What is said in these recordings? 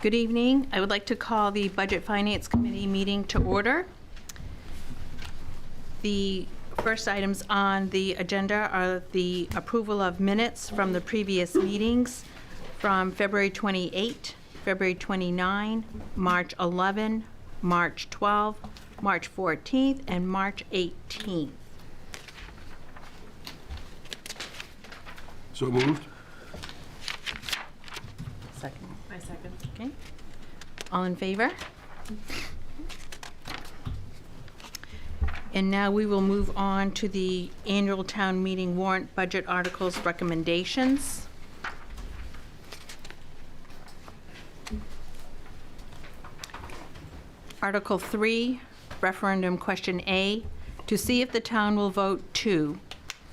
Good evening. I would like to call the Budget Finance Committee meeting to order. The first items on the agenda are the approval of minutes from the previous meetings from February 28, February 29, March 11, March 12, March 14th, and March 18th. So moved. Second. I second. Okay. All in favor? And now we will move on to the annual town meeting warrant budget articles recommendations. Article 3, referendum question A, to see if the town will vote to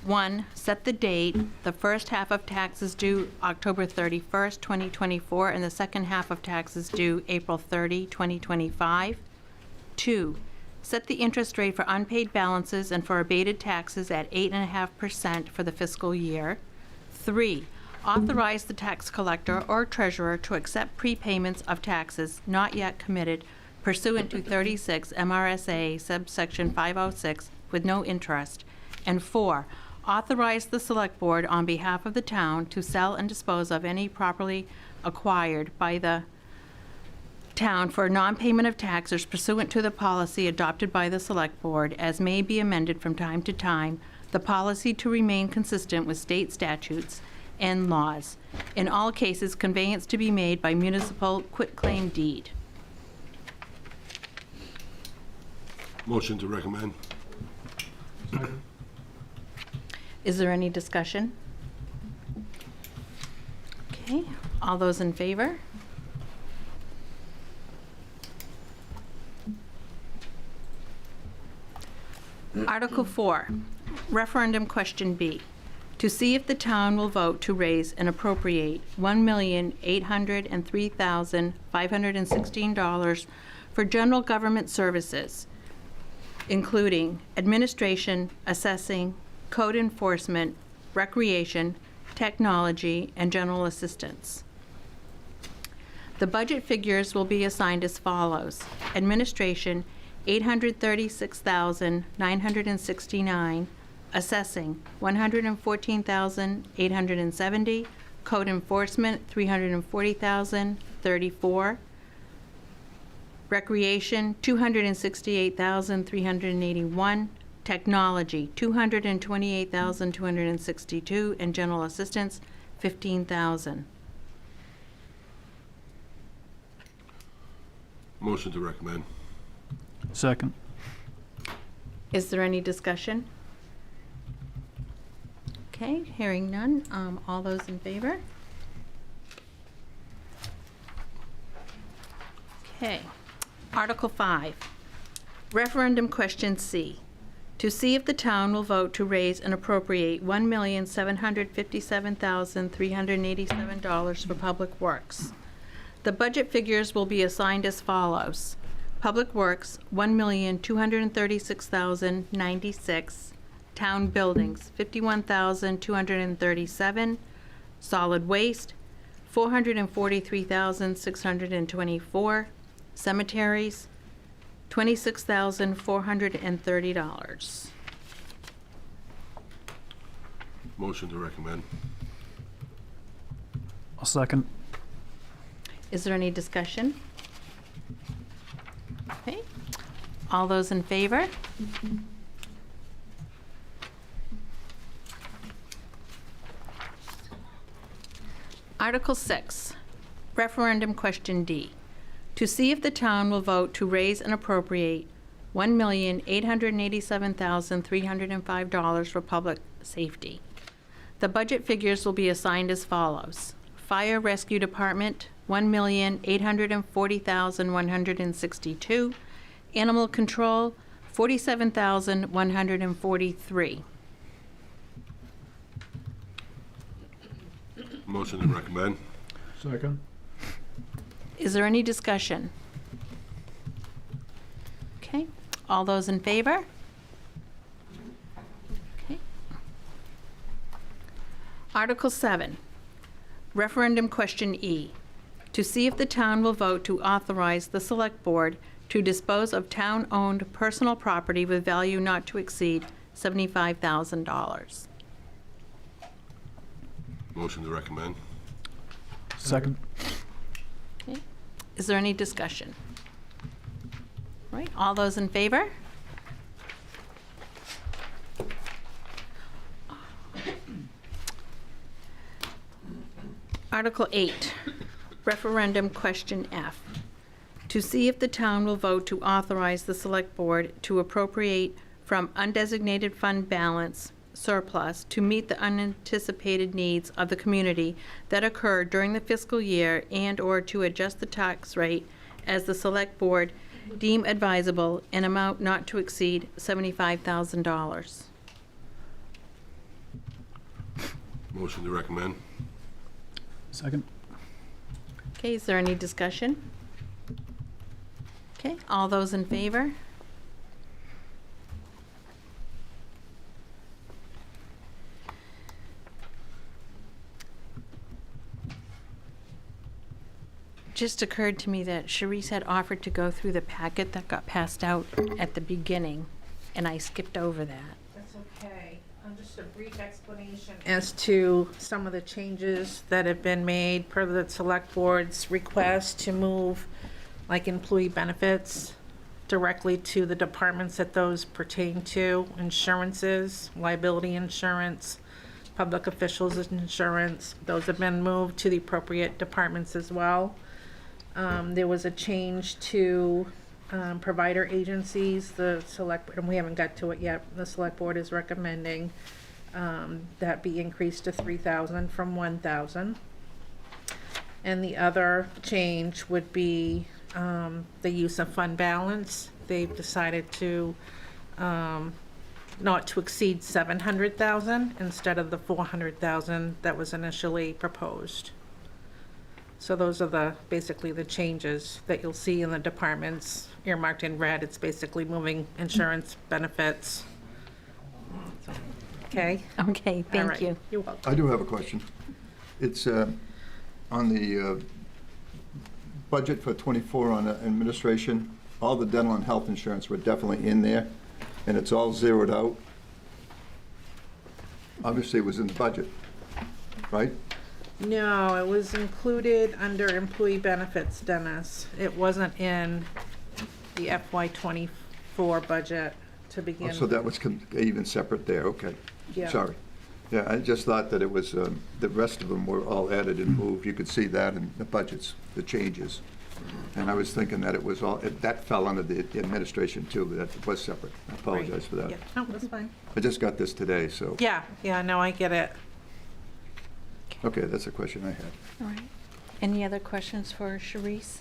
1, set the date, the first half of taxes due October 31st, 2024, and the second half of taxes due April 30, 2025. 2, set the interest rate for unpaid balances and for abated taxes at 8.5% for the fiscal year. 3, authorize the tax collector or treasurer to accept prepayments of taxes not yet committed pursuant to 36 MRSA subsection 506 with no interest. And 4, authorize the Select Board on behalf of the town to sell and dispose of any properly acquired by the town for non-payment of taxes pursuant to the policy adopted by the Select Board as may be amended from time to time, the policy to remain consistent with state statutes and laws. In all cases, conveyance to be made by municipal quitclaim deed. Motion to recommend. Is there any discussion? Okay, all those in favor? Article 4, referendum question B, to see if the town will vote to raise and appropriate $1,803,516 for general government services, including administration, assessing, code enforcement, recreation, technology, and general assistance. The budget figures will be assigned as follows. Administration, $836,969, assessing, $114,870, code enforcement, $340,034, recreation, $268,381, technology, $228,262, and general assistance, $15,000. Motion to recommend. Second. Is there any discussion? Okay, hearing none. All those in favor? Okay. Article 5, referendum question C, to see if the town will vote to raise and appropriate $1,757,387 for public works. The budget figures will be assigned as follows. Public Works, $1,236,096. Town Buildings, $51,237. Solid Waste, $443,624. Cemeteries, $26,430. Motion to recommend. I'll second. Is there any discussion? Okay. All those in favor? Article 6, referendum question D, to see if the town will vote to raise and appropriate $1,887,305 for public safety. The budget figures will be assigned as follows. Fire Rescue Department, $1,840,162. Animal Control, $47,143. Motion to recommend. Second. Is there any discussion? Okay, all those in favor? Okay. Article 7, referendum question E, to see if the town will vote to authorize the Select Board to dispose of town-owned personal property with value not to exceed $75,000. Motion to recommend. Second. Okay. Is there any discussion? All right, all those in favor? Article 8, referendum question F. To see if the town will vote to authorize the Select Board to appropriate from undesignated fund balance surplus to meet the unanticipated needs of the community that occur during the fiscal year and/or to adjust the tax rate as the Select Board deem advisable in amount not to exceed $75,000. Motion to recommend. Second. Okay, is there any discussion? Okay, all those in favor? Just occurred to me that Sharice had offered to go through the packet that got passed out at the beginning, and I skipped over that. That's okay. Just a brief explanation as to some of the changes that have been made per the Select Board's request to move, like, employee benefits directly to the departments that those pertain to, insurances, liability insurance, public officials insurance. Those have been moved to the appropriate departments as well. There was a change to provider agencies. The Select, and we haven't got to it yet, the Select Board is recommending that be increased to 3,000 from 1,000. And the other change would be the use of fund balance. They've decided to not to exceed 700,000 instead of the 400,000 that was initially proposed. So those are basically the changes that you'll see in the departments earmarked in red. It's basically moving insurance benefits. Okay? Okay, All thank right. you. You're welcome. I do have a question. It's on the budget for '24 on administration, all the dental and health insurance were definitely in there, and it's all zeroed out. Obviously, it was in the budget, right? No, it was included under employee benefits, Dennis. It wasn't in the FY '24 budget to begin. Oh, so that was even separate there, okay. Yeah. Sorry. Yeah, I just thought that it was, the rest of them were all added and moved. You could see that in the budgets, the changes. And I was thinking that it was all, that fell under the administration too, but that was separate. I apologize for that. Yeah, no, that's fine. I just got this today, so, Yeah, no, I get it. okay, that's a question I had. All right. Any other questions for Sharice?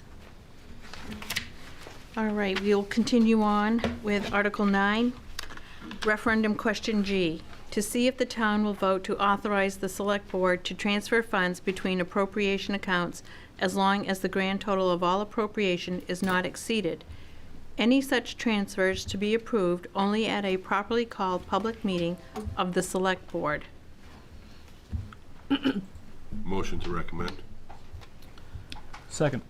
All right, we'll continue on with Article 9, referendum question G. To see if the town will vote to authorize the Select Board to transfer funds between appropriation accounts as long as the grand total of all appropriation is not exceeded. Any such transfers to be approved only at a properly called public meeting of the Select Board. Motion to recommend. Second.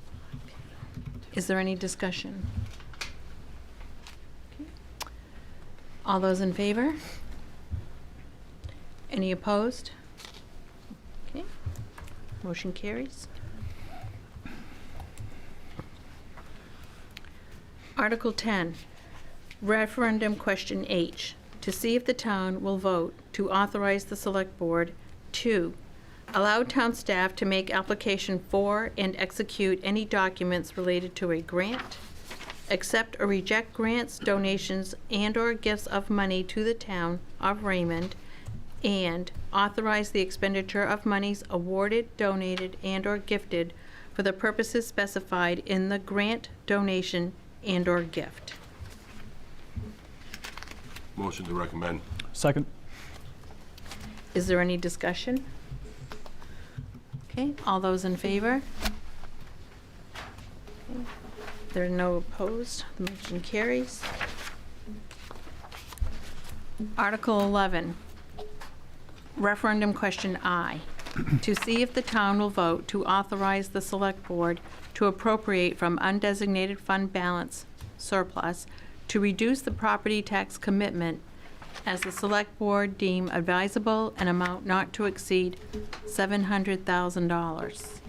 Is there any discussion? Okay. All those in favor? Any opposed? Okay, motion carries. Article 10, referendum question H, to see if the town will vote to authorize the Select Board to allow town staff to make application for and execute any documents related to a grant, accept or reject grants, donations, and/or gifts of money to the town of Raymond, and authorize the expenditure of monies awarded, donated, and/or gifted for the purposes specified in the grant, donation, and/or gift. Motion to recommend. Second. Is there any discussion? Okay, all those in favor? Okay. There are no opposed, the motion carries. Article 11, referendum question I. to see if the town will vote to authorize the Select Board to appropriate from undesignated fund balance surplus to reduce the property tax commitment as the Select Board deem advisable, an amount not to exceed $700,000.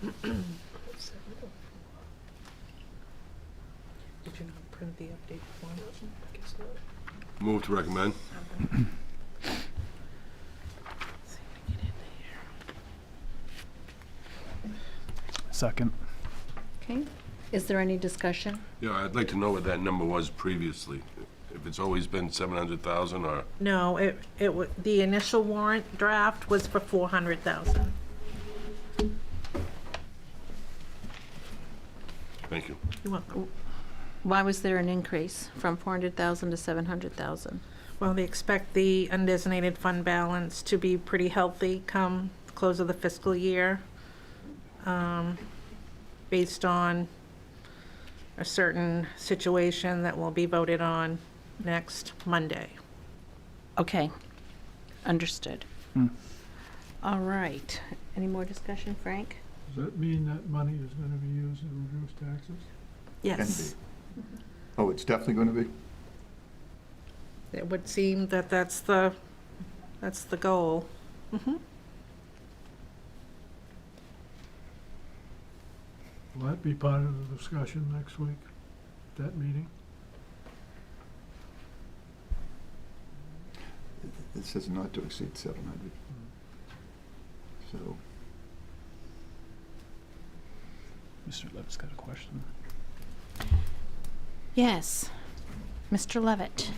Did you not print the update form? I guess not. Move to recommend. Second. Okay, is there any discussion? Yeah, I'd like to know what that number was previously. If it's always been 700,000 or, No, the initial warrant draft was for 400,000. thank you. You're welcome. Why was there an increase from 400,000 to 700,000? Well, they expect the undesignated fund balance to be pretty healthy come close of the fiscal year, based on a certain situation that will be voted on next Monday. Okay, understood. Hmm. All right, any more discussion, Frank? Does that mean that money is going to be used to reduce taxes? Yes, Oh, it's definitely going to be? it would seem that that's the goal. Mhm. Will that be part of the discussion next week, that meeting? It says not to exceed 700. So, Mr. Levitt's got a question. Yes, Mr. Levitt.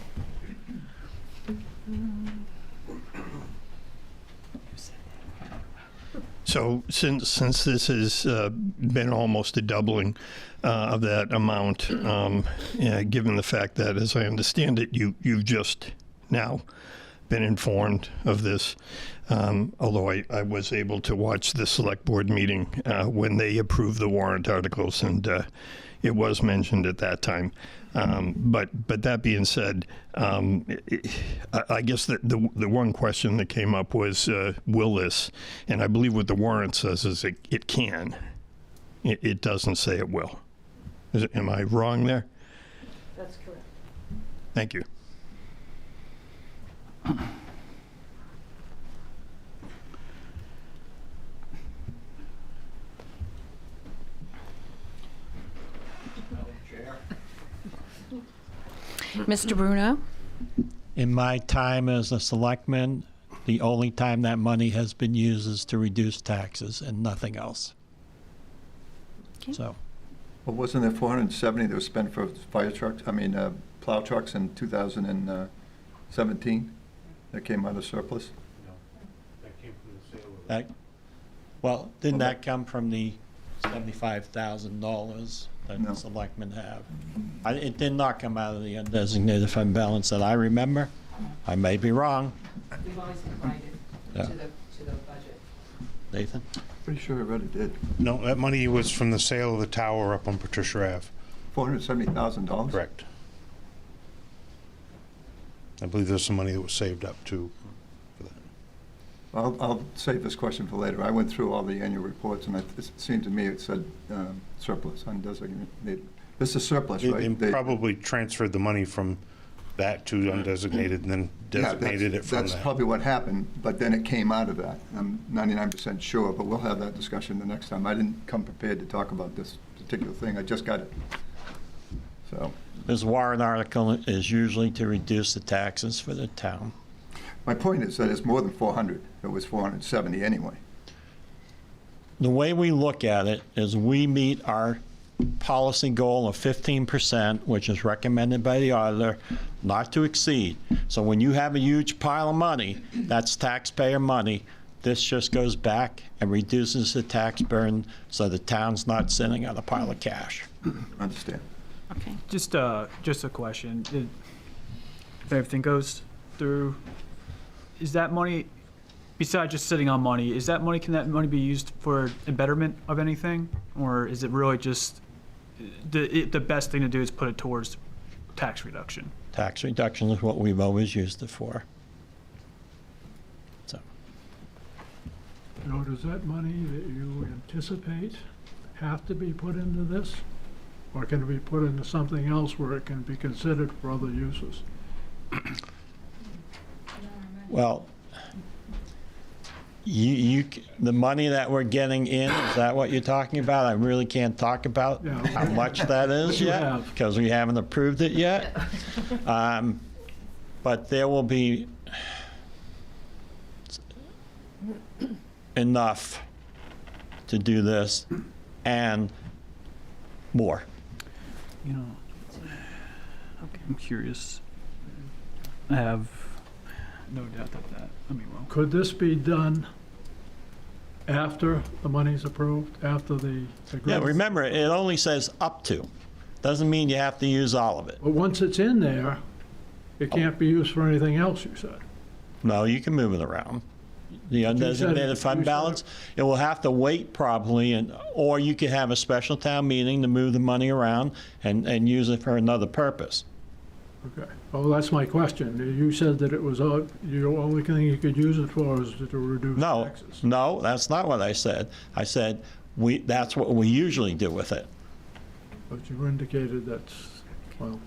So since this has been almost a doubling of that amount, given the fact that, as I understand it, you've just now been informed of this, although I was able to watch the select board meeting when they approved the warrant articles, and it was mentioned at that time. But that being said, I guess the one question that came up was, will this? And I believe what the warrant says is it can. It doesn't say it will. Am I wrong there? That's correct. Thank you. Mr. Bruno? In my time as a selectman, the only time that money has been used is to reduce taxes and nothing else. Okay. So, well, wasn't there 470 that was spent for fire trucks, plow trucks in 2017? That came out of surplus? well, didn't that come from the $75,000 that No. the selectmen have? It did not come out of the undesignated fund balance that I remember. I may be wrong. We've always applied it Yeah. to the budget. Nathan? Pretty sure I read it did. No, that money was from the sale of the tower up on Patricia Ave. $470,000? Correct. I believe there's some money that was saved up too. For that. I'll save this question for later. I went through all the annual reports, and it seemed to me it said surplus, undesignated. This is surplus, right? And probably transferred the money from that to undesignated and then Yeah, designated it from That's that. probably what happened, but then it came out of that. I'm 99% sure, but we'll have that discussion the next time. I didn't come prepared to talk about this particular thing. I just got it. So, This warrant article is usually to reduce the taxes for the town. my point is that it's more than 400. It was 470 anyway. The way we look at it is we meet our policy goal of 15%, which is recommended by the auditor, not to exceed. So when you have a huge pile of money, that's taxpayer money. This just goes back and reduces the tax burden so the town's not sitting on a pile of cash. Understand? Okay. Just a question. If everything goes through, is that money, besides just sitting on money, can that money be used for a betterment of anything? Or is it really just, the best thing to do is put it towards tax reduction? Tax reduction is what we've always used it for. So, Joe, does that money that you anticipate have to be put into this? Or can it be put into something else where it can be considered for other uses? Well, the money that we're getting in, is that what you're talking about? I really can't talk about Yeah. how much that is You yet, have. because we haven't approved it yet. But there will be enough to do this and more. You know, I'm curious. I have no doubt that, I mean, well, Could this be done after the money's approved, after the Yeah, agreement? remember, it only says up to. Doesn't mean you have to use all of it. But once it's in there, it can't be used for anything else, you said. No, you can move it around. The you undesignated fund said- balance, it will have to wait probably, or you could have a special town meeting to move the money around and use it for another purpose. Okay. Oh, that's my question. You said that it was, the only thing you could use it for is to reduce No, taxes. no, that's not what I said. I said, that's what we usually do with it. But you indicated that's, well,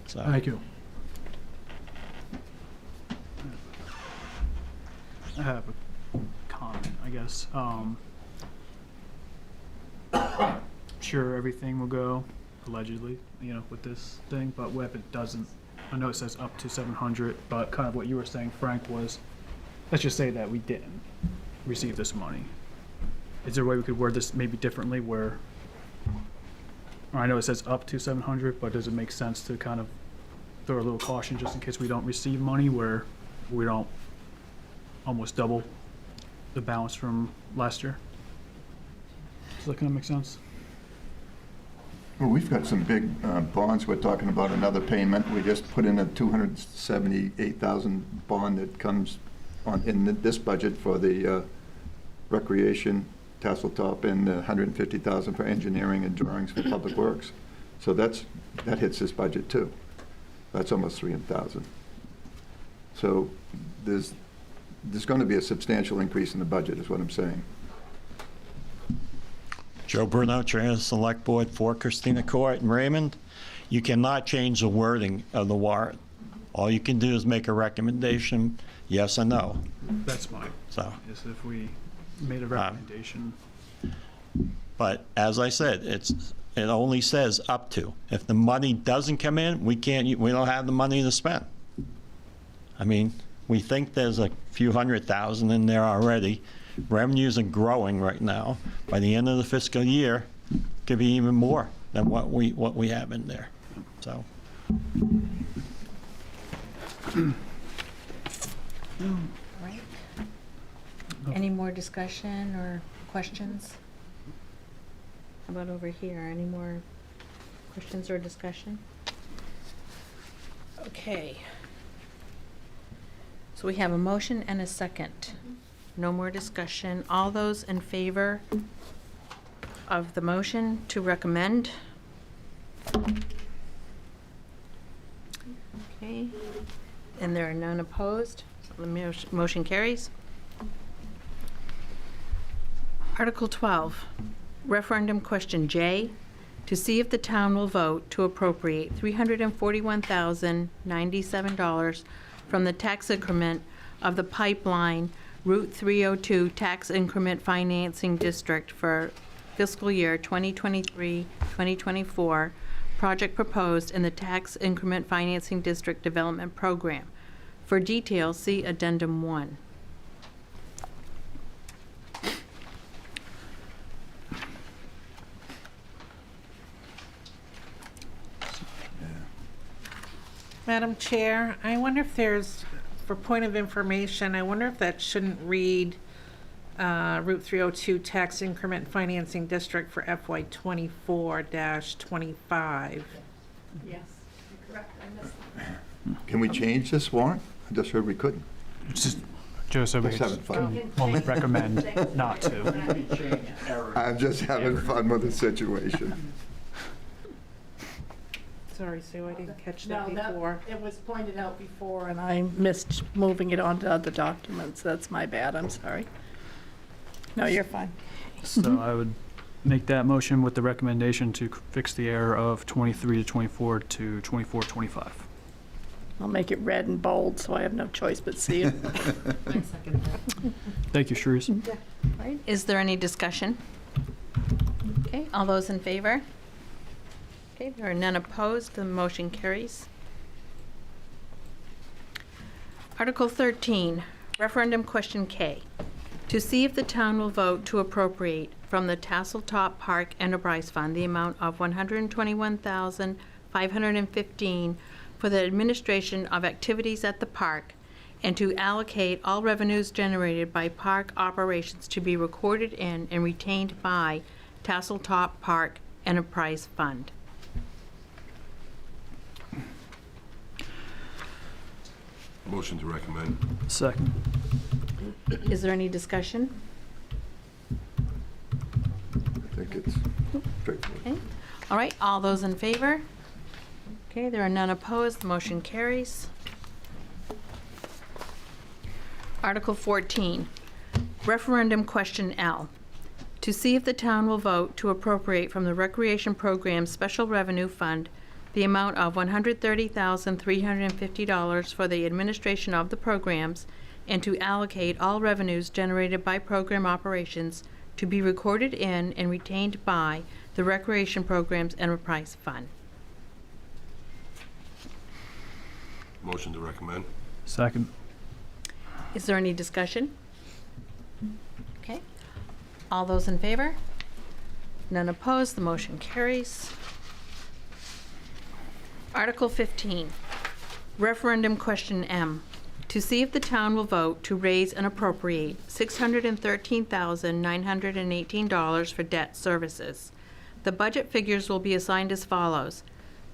So, thank you. I have a comment, I guess. Sure, everything will go allegedly, you know, with this thing, but what if it doesn't? I know it says up to 700, but kind of what you were saying, Frank, was, let's just say that we didn't receive this money. Is there a way we could word this maybe differently where, I know it says up to 700, but does it make sense to kind of throw a little caution just in case we don't receive money where we don't almost double the balance from last year? Does that kind of make sense? Well, we've got some big bonds. We're talking about another payment. We just put in a $278,000 bond that comes on in this budget for the recreation, Tasseltop, and $150,000 for engineering and drawings for public works. So that hits this budget too. That's almost $300,000. So there's going to be a substantial increase in the budget, is what I'm saying. Joe Bruno, Chair of the Select Board for Christina Court and Raymond. You cannot change the wording of the warrant. All you can do is make a recommendation, yes or no. That's mine, So, is if we made a recommendation. but as I said, it only says up to. If the money doesn't come in, we don't have the money to spend. I mean, we think there's a few $100,000 in there already. Revenues are growing right now. By the end of the fiscal year, could be even more than what we have in there. So, Right. Any more discussion or questions? How about over here? Any more questions or discussion? Okay. So we have a motion and a second. No more discussion. All those in favor of the motion to recommend? Okay. And there are none opposed, so the motion carries. Article 12, referendum question J, to see if the town will vote to appropriate $341,097 from the tax increment of the pipeline Route 302 Tax Increment Financing District for fiscal year 2023-2024, project proposed in the Tax Increment Financing District Development Program. For details, see Addendum 1. Madam Chair, I wonder if there's, for point of information, I wonder if that shouldn't read Route 302 Tax Increment Financing District for FY '24-25. Yes, you're correct, I missed that. Can we change this warrant? I just heard we couldn't. It's just, Joe said we Just having fun. well, we recommend not to. I'm just having fun with the situation. Sorry, Sue, I didn't catch No, that before. it was pointed out before, and I missed moving it on to other documents. That's my bad, I'm sorry. No, you're fine. So I would make that motion with the recommendation to fix the error of 23 to 24 to 24, 25. I'll make it red and bold, so I have no choice but see it. Thank you, Sharice. Right, is there any discussion? Okay, all those in favor? Okay, there are none opposed, the motion carries. Article 13, referendum question K. To see if the town will vote to appropriate from the Tasseltop Park Enterprise Fund the amount of $121,515 for the administration of activities at the park, and to allocate all revenues generated by park operations to be recorded in and retained by Tasseltop Park Enterprise Fund. Motion to recommend. Second. Is there any discussion? I think it's straightforward. Okay, all right, all those in favor? Okay, there are none opposed, the motion carries. Article 14, referendum question L. To see if the town will vote to appropriate from the Recreation Program Special Revenue Fund the amount of $130,350 for the administration of the programs, and to allocate all revenues generated by program operations to be recorded in and retained by the Recreation Programs Enterprise Fund. Motion to recommend. Second. Is there any discussion? Okay. All those in favor? None opposed, the motion carries. Article 15, referendum question M. To see if the town will vote to raise and appropriate $613,918 for debt services. The budget figures will be assigned as follows.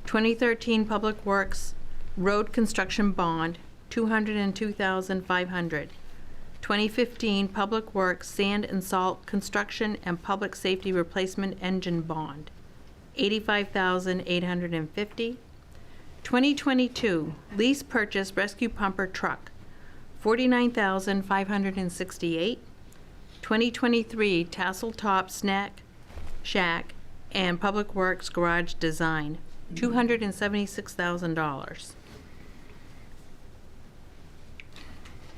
2013 Public Works Road Construction Bond, $202,500. 2015 Public Works Sand and Salt Construction and Public Safety Replacement Engine Bond, $85,850. 2022 Lease Purchase Rescue Pumper Truck, $49,568. 2023 Tasseltop Snack Shack and Public Works Garage Design, $276,000.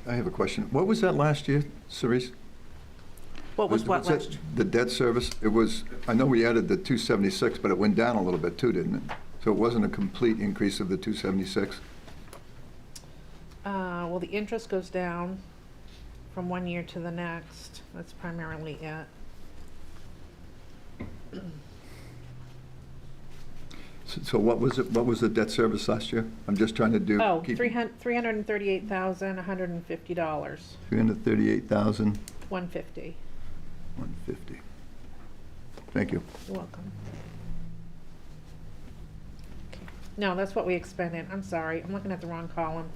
I have a question. What was that last year, Cerise? What was what that last year? The debt service? It was, I know we added the 276, but it went down a little bit too, didn't it? So it wasn't a complete increase of the 276? Well, the interest goes down from one year to the next. That's primarily it. So what was it, what was the debt service last year? I'm just trying to do. Oh, keep- $338,150. 338,000, 150. 150. Thank you. You're welcome. Okay. No, that's what we expended. I'm sorry, I'm looking at the wrong column.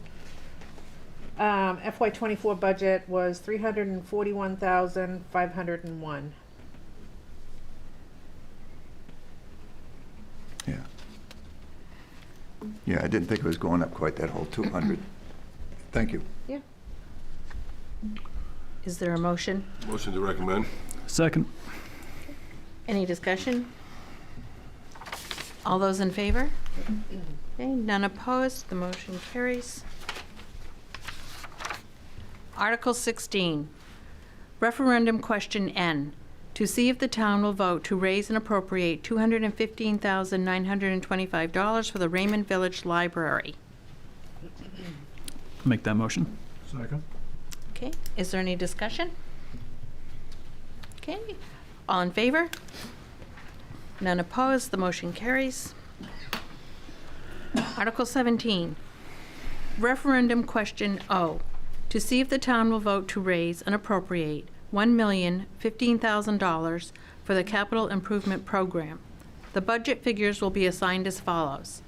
FY '24 budget was $341,501. Yeah. Yeah, I didn't think it was going up quite that whole 200. Thank you. Yeah. Is there a motion? Motion to recommend. Second. Any discussion? All those in favor? Okay, none opposed, the motion carries. Article 16, referendum question N. To see if the town will vote to raise and appropriate $215,925 for the Raymond Village Library. Make that motion. Second. Okay, is there any discussion? Okay, all in favor? None opposed, the motion carries. Article 17, referendum question O. To see if the town will vote to raise and appropriate $1,015,000 for the capital improvement program. The budget figures will be assigned as follows.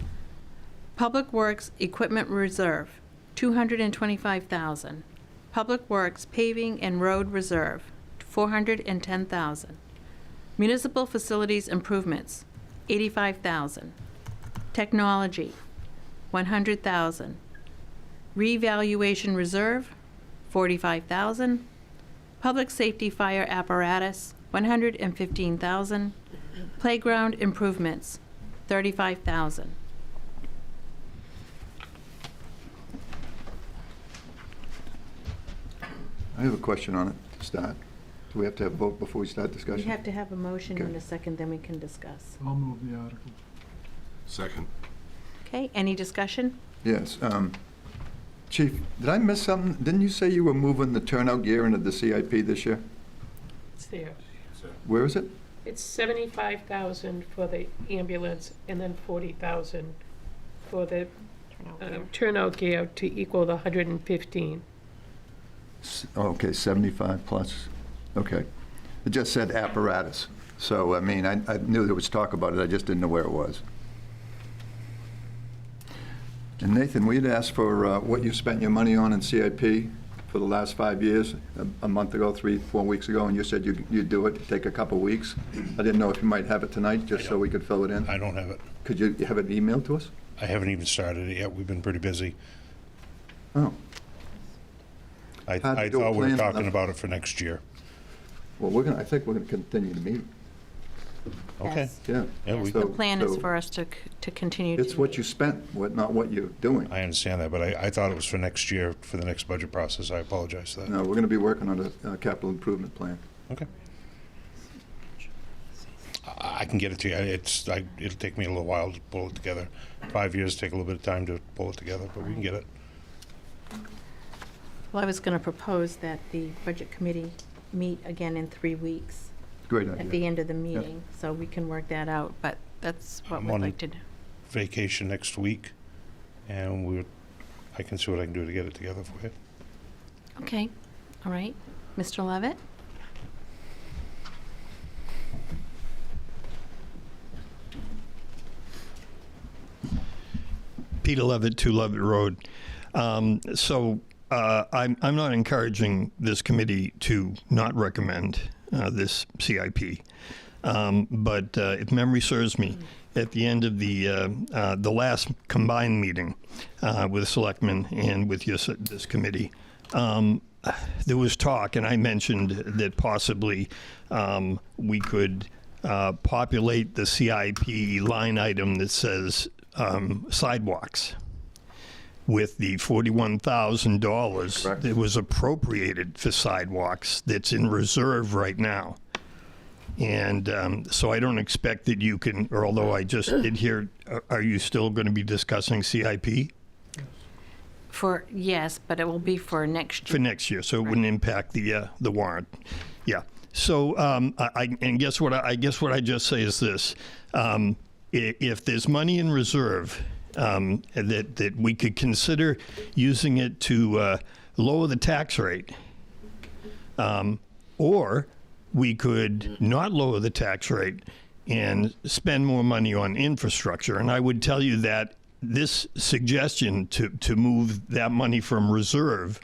Public Works Equipment Reserve, $225,000. Public Works Paving and Road Reserve, $410,000. Municipal Facilities Improvements, $85,000. Technology, 100,000. Revaluation reserve, 45,000. Public safety fire apparatus, 115,000. Playground improvements, 35,000. I have a question on it to start. Do we have to have a vote before we start We discussion? have to have a motion in Okay. a second, then we can discuss. I'll move the article. Second. Okay, any discussion? Yes. Chief, did I miss something? Didn't you say you were moving the turnout gear into the CIP this year? It's there. Where is it? It's 75,000 for the ambulance and then 40,000 for the turnout gear to equal the 115. Okay, 75 plus. Okay. It just said apparatus. So, I mean, I knew there was talk about it, I just didn't know where it was. And Nathan, we'd asked for what you spent your money on in CIP for the last 5 years, a month ago, 3-4 weeks ago, and you said you'd do it, take a couple weeks. I didn't know if you might have it tonight, just so we could fill it in. I don't have it. Could you have it emailed to us? I haven't even started it yet. We've been pretty busy. Oh, I How to do a thought we were plan talking enough. about it for next year. well, I think we're going to continue the meeting. Okay. Yes. Yeah. Yeah, we, So- The plan is so for us to continue to. It's what you spent, not what you're doing. I understand that, but I thought it was for next year, for the next budget process. I apologize for that. No, we're going to be working on a capital improvement plan. Okay. I can get it to you. It'll take me a little while to pull it together. 5 years take a little bit of time to pull it together, but we can get it. Well, I was going to propose that the Budget Committee meet again in 3 weeks Great at the idea. end of the meeting, so we can work that out, but that's what I'm we'd on like to do. Vacation next week, and I can see what I can do to get it together for you. Okay, all right. Mr. Levitt? Peter Levitt, 2 Levitt Road. I'm not encouraging this committee to not recommend this CIP. But if memory serves me, at the end of the last combined meeting with selectmen and with this committee, there was talk, and I mentioned that possibly we could populate the CIP line item that says sidewalks with the $41,000 Correct. that was appropriated for sidewalks that's in reserve right now. And so I don't expect that you can, or although I just did hear, are you still going to be discussing CIP Yes, but it will be for next for year. next year? So it wouldn't impact the warrant. Yeah. So guess what? I guess what I just say is this: if there's money in reserve, that we could consider using it to lower the tax rate, or we could not lower the tax rate and spend more money on infrastructure. And I would tell you that this suggestion to move that money from reserve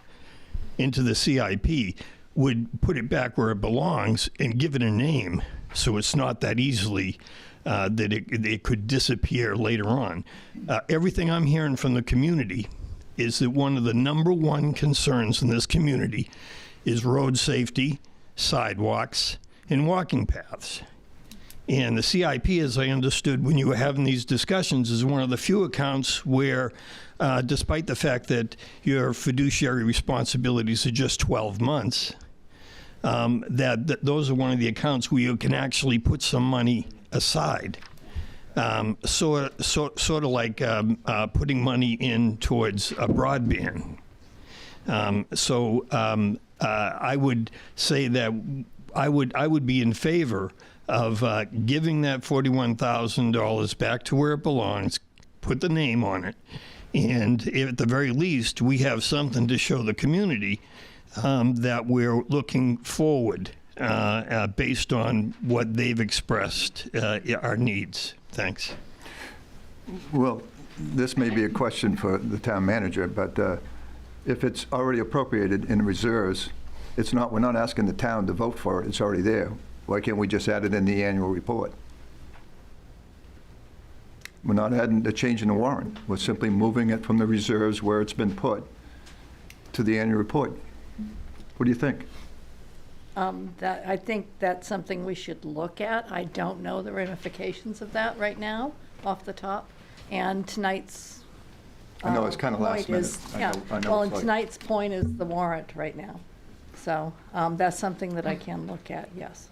into the CIP would put it back where it belongs and give it a name, so it's not that easily that it could disappear later on. Everything I'm hearing from the community is that one of the number one concerns in this community is road safety, sidewalks, and walking paths. And the CIP, as I understood when you were having these discussions, is one of the few accounts where, despite the fact that your fiduciary responsibilities are just 12 months, that those are one of the accounts where you can actually put some money aside. Sort of like putting money in towards a broadband. I would say that I would be in favor of giving that $41,000 back to where it belongs, put the name on it, and at the very least, we have something to show the community that we're looking forward based on what they've expressed, our needs. Thanks. Well, this may be a question for the town manager, but if it's already appropriated in reserves, we're not asking the town to vote for it, it's already there. Why can't we just add it in the annual report? We're not adding, changing the warrant. We're simply moving it from the reserves where it's been put to the annual report. What do you think? I think that's something we should look at. I don't know the ramifications of that right now, off the top. And tonight's I know it's kind of last point minute. is, I yeah, know well, it's and like- tonight's point is the warrant right now. So that's something that I can look at, yes.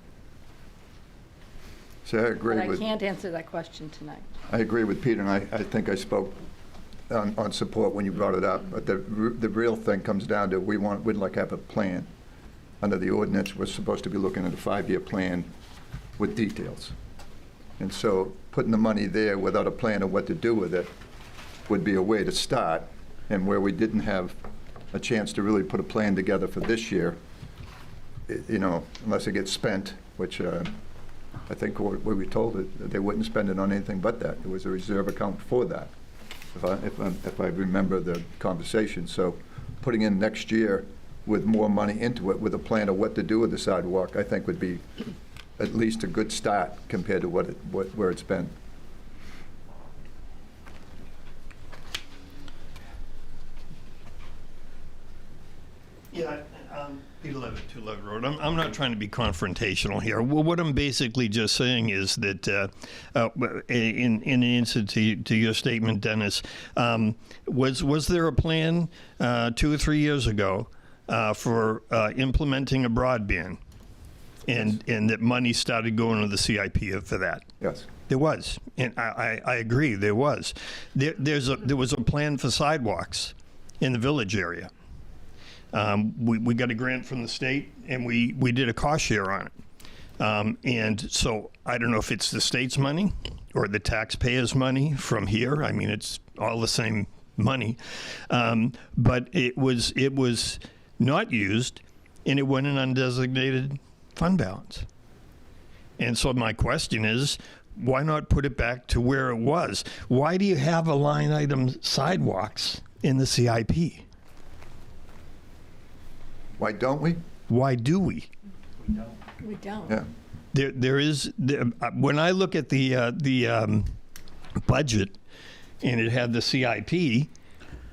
So I agree But I with, can't answer that question tonight. I agree with Peter, and I think I spoke on support when you brought it up. But the real thing comes down to, we'd like to have a plan. Under the ordinance, we're supposed to be looking at a 5-year plan with details. And so putting the money there without a plan of what to do with it would be a way to start. And where we didn't have a chance to really put a plan together for this year, unless it gets spent, which I think what we were told, that they wouldn't spend it on anything but that. There was a reserve account for that, if I remember the conversation. So putting in next year with more money into it, with a plan of what to do with the sidewalk, I think would be at least a good start compared to where it's been. Yeah, Peter Levitt, 2 Levitt Road. I'm not trying to be confrontational here. Well, what I'm basically just saying is that, in answer to your statement, Dennis, was there a plan 2 or 3 years ago for implementing a broadband, and that money started going to the CIP for that? Yes. There was, and I agree, there was. There was a plan for sidewalks in the village area. We got a grant from the state, and we did a cost share on it. And so I don't know if it's the state's money or the taxpayers' money from here. I mean, it's all the same money. But it was not used, and it went in undesignated fund balance. And so my question is, why not put it back to where it was? Why do you have a line item sidewalks in the CIP? Why don't we? Why do we? We don't. Yeah. There is, when I look at the budget and it had the CIP,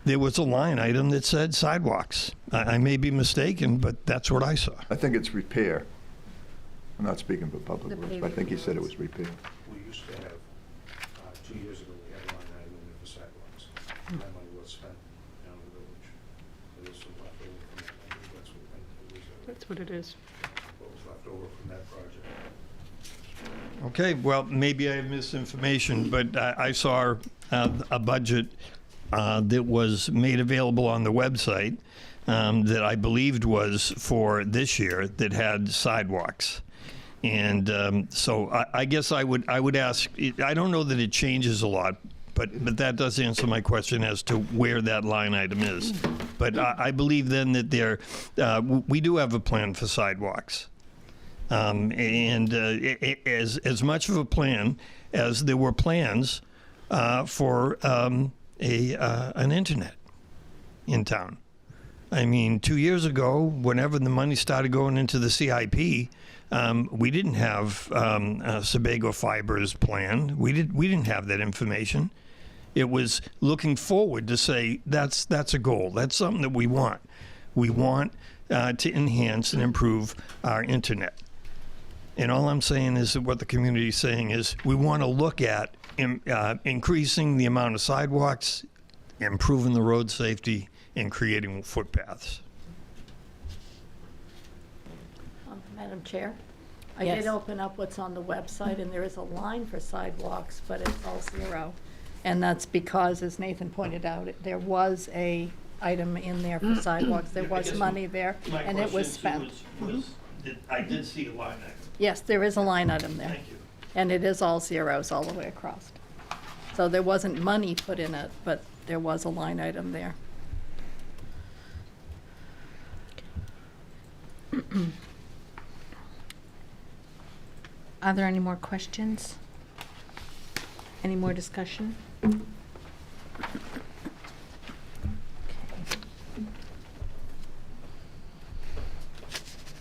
there was a line item that said sidewalks. I may be mistaken, but that's what I saw. I think it's repair. I'm not speaking for Public Works, but I think he said it was repair. We used to have, 2 years ago, we had a line item in for sidewalks. That money was spent down the village. There was some left over from that. I think that's what went to reserve. That's what it is. What was left over from that project. Okay, well, maybe I have misinformation, but I saw a budget that was made available on the website that I believed was for this year that had sidewalks. And so I guess I would ask, I don't know that it changes a lot, but that does answer my question as to where that line item is. But I believe then that we do have a plan for sidewalks. And as much of a plan as there were plans for an internet in town. I mean, 2 years ago, whenever the money started going into the CIP, we didn't have Sebago Fiber's plan. We didn't have that information. It was looking forward to say that's a goal. That's something that we want. We want to enhance and improve our internet. And all I'm saying is that what the community is saying is we want to look at increasing the amount of sidewalks, improving the road safety, and creating footpaths. Madam Chair? I Yes. did open up what's on the website, and there is a line for sidewalks, but it's all zero. And that's because, as Nathan pointed out, there was a item in there for sidewalks. There was money there, and it was spent. I did see a line item. Yes, there is a line item there. Thank you. And it is all zeros all the way across. So there wasn't money put in it, but there was a line item there. Are there any more questions? Any more discussion?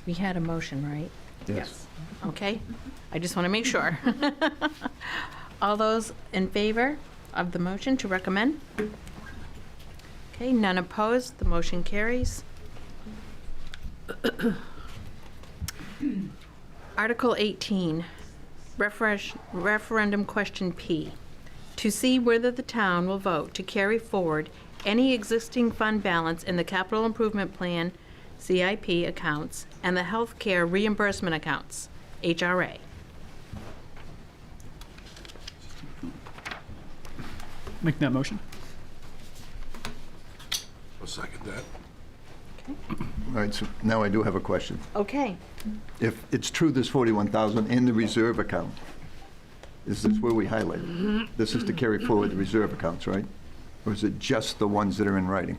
We had a motion, right? Yes. Okay, I just want to make sure. All those in favor? of the motion to recommend? Okay, none opposed, the motion carries. Article 18, referendum question P. To see whether the town will vote to carry forward any existing fund balance in the capital improvement plan, CIP accounts, and the healthcare reimbursement accounts, HRA. Make that motion. I'll second that. All right, so now I do have a question. Okay. If it's true there's 41,000 in the reserve account, is this where we highlight it? This is to carry forward the reserve accounts, right? Or is it just the ones that are in writing?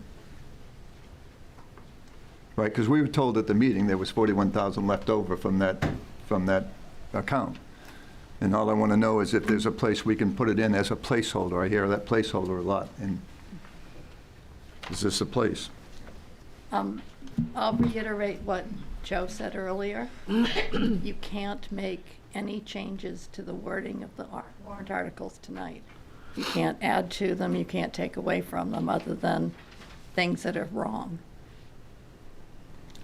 Right, because we were told at the meeting there was 41,000 left over from that account. And all I want to know is if there's a place we can put it in as a placeholder. I hear that placeholder a lot. And is this a place? I'll reiterate what Joe said earlier. You can't make any changes to the wording of the warrant articles tonight. You can't add to them, you can't take away from them, other than things that are wrong.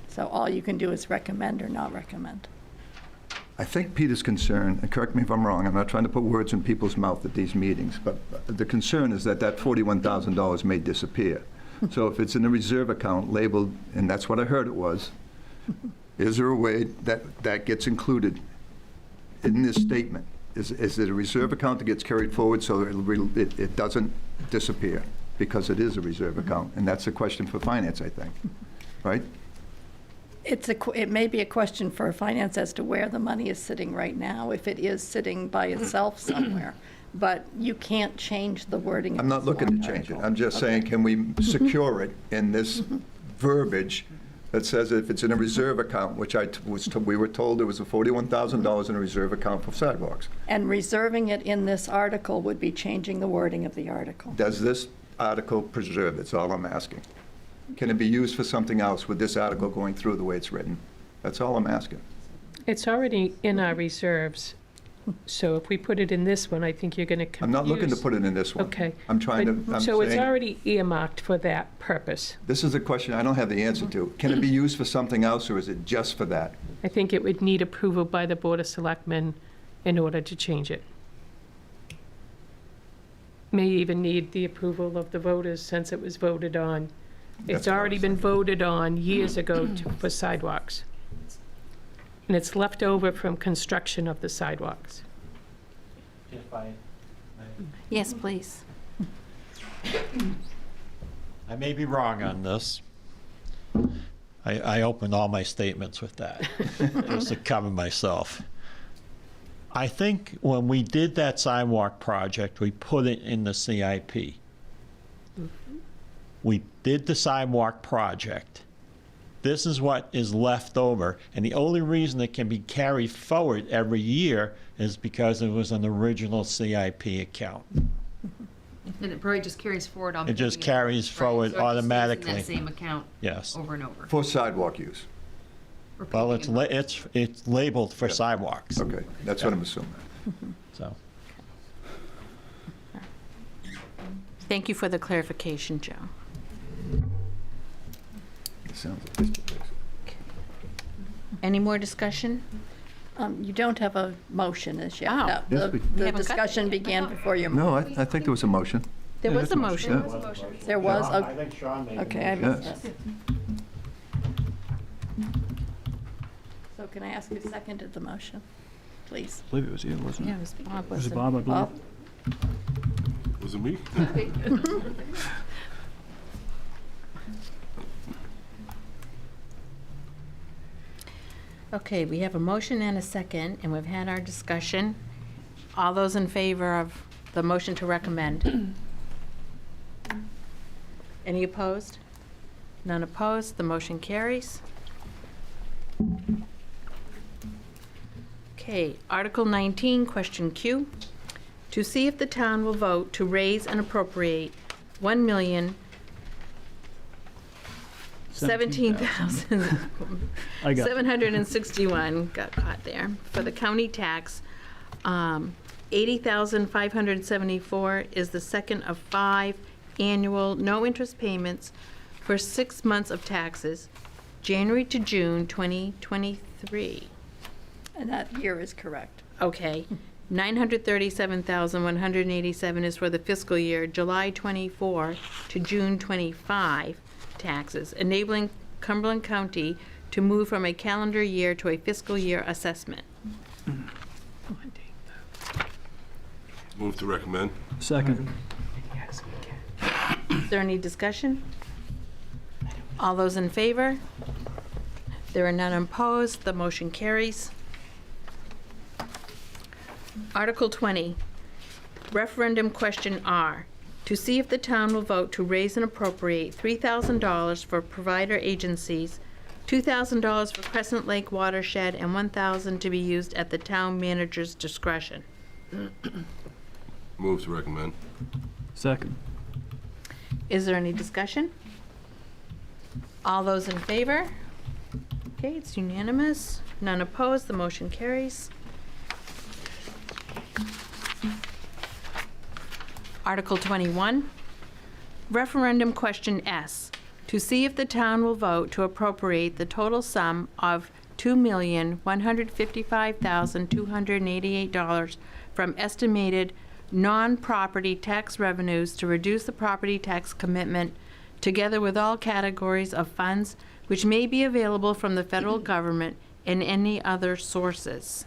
So all you can do is recommend or not recommend. I think Peter's concern, and correct me if I'm wrong, I'm not trying to put words in people's mouth at these meetings, but the concern is that that $41,000 may disappear. So if it's in a reserve account labeled, and that's what I heard it was, is there a way that that gets included in this statement? Is it a reserve account that gets carried forward so it doesn't disappear because it is a reserve account? And that's a question for finance, I think, right? It may be a question for finance as to where the money is sitting right now, if it is sitting by itself somewhere. But you can't change the wording of I'm not this looking to warrant change it. article. I'm just Okay. saying, can we secure it in this verbiage that says if it's in a reserve account, which we were told there was a $41,000 in a reserve account for sidewalks. And reserving it in this article would be changing the wording of the article. Does this article preserve? That's all I'm asking. Can it be used for something else with this article going through the way it's written? That's all I'm asking. It's already in our reserves, so if we put it in this one, I think you're going to confuse. I'm not looking to put it in this one. Okay. I'm trying to, But- I'm So it's saying, already earmarked for that purpose. this is a question I don't have the answer to. Can it be used for something else, or is it just for that? I think it would need approval by the Board of Selectmen in order to change it. May even need the approval of the voters since it was voted on. That's It's what I already was been thinking. voted on years ago for sidewalks. And it's left over from construction of the sidewalks. If I Yes, please. may be wrong on this. I opened all my statements with that, just to cover myself. I think when we did that sidewalk project, we put it in the CIP. We did the sidewalk project. This is what is left over, and the only reason it can be carried forward every year is because it was an original CIP account. And it probably just carries forward on. It just carries forward automatically. That same account Yes. over and over. For sidewalk use. We're Well, putting it's labeled for sidewalks, Okay, that's what I'm assuming. so. Thank you for the clarification, Joe. It sounds like this place. Any more discussion? You don't have a motion as yet. Oh. No, Yes, the- we- We The haven't got discussion that yet. began before your. No, I think there was a motion. There was a motion. Yeah. There was, I think Sean made the okay, I motion. missed it. So can I ask who seconded the motion, please? I believe it was you, wasn't Yeah, it? it was Bob, Was it wasn't Bob, I believe? Bob? Was it me? Okay, we have a motion and a second, and we've had our discussion. All those in favor of the motion to recommend? Any opposed? None opposed, the motion carries. Okay, Article 19, question Q. To see if the town will vote to raise and appropriate $1,017,000 I got it. 761, got caught there, for the county tax $80,574 is the second of 5 annual no-interest payments for 6 months of taxes, January to June 2023. And that year is correct. Okay. 937,187 is for the fiscal year July 24 to June 25 taxes, enabling Cumberland County to move from a calendar year to a fiscal year assessment. Move to recommend. Second. Is there any discussion? All those in favor? There are none opposed. The motion carries. Article 20, referendum question R, to see if the town will vote to raise and appropriate $3,000 for provider agencies, $2,000 for Crescent Lake watershed, and $1,000 to be used at the town manager's discretion. Move to recommend. Second. Is there any discussion? All those in favor? Okay, it's unanimous. None opposed. The motion carries. Article 21, referendum question S, to see if the town will vote to appropriate the total sum of $2,155,288 from estimated non-property tax revenues to reduce the property tax commitment, together with all categories of funds which may be available from the federal government and any other sources.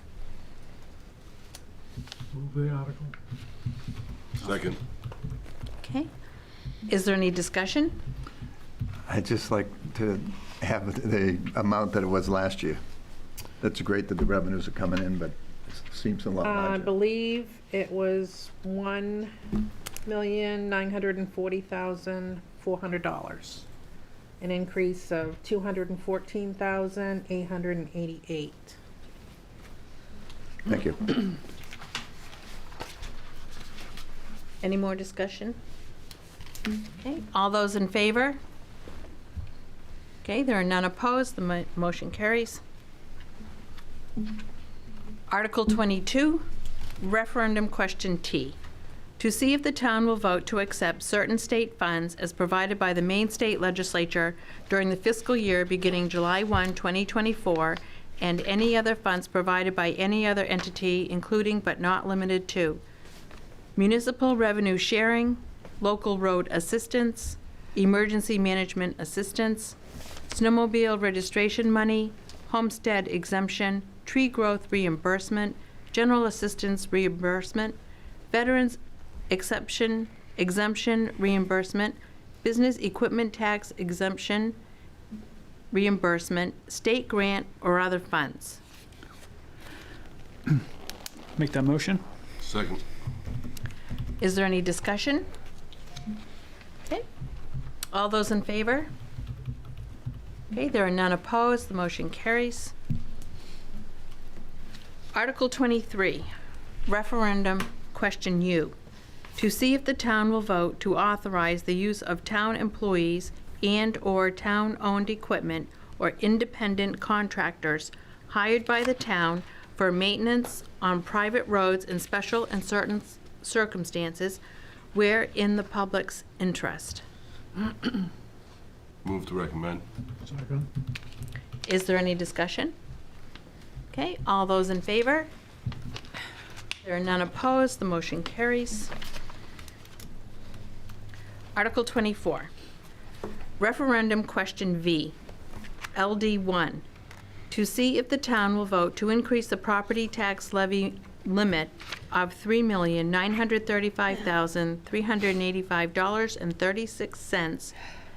Move the article. Second. Okay. Is there any discussion? I'd just like to have the amount that it was last year. That's great that the revenues are coming in, but it seems a lot I larger. believe it was $1,940,400, an increase of $214,888. Thank you. Any more discussion? Okay, all those in favor? Okay, there are none opposed, the motion carries. Article 22, referendum question T, to see if the town will vote to accept certain state funds as provided by the Maine State Legislature during the fiscal year beginning July 1, 2024, and any other funds provided by any other entity, including but not limited to municipal revenue sharing, local road assistance, emergency management assistance, snowmobile registration money, homestead exemption, tree growth reimbursement, general assistance reimbursement, veterans exemption reimbursement, business equipment tax exemption reimbursement, state grant, or other funds. Make that motion. Second. Is there any discussion? Okay. All those in favor? Okay, there are none opposed. The motion carries. Article 23, referendum question U, to see if the town will vote to authorize the use of town employees and/or town-owned equipment or independent contractors hired by the town for maintenance on private roads in special and certain circumstances where in the public's interest. Move to recommend. Second. Is there any discussion? Okay, all those in favor? There are none opposed, the motion carries. Article 24, referendum question V, LD1, to see if the town will vote to increase the property tax levy limit of $3,935,385.36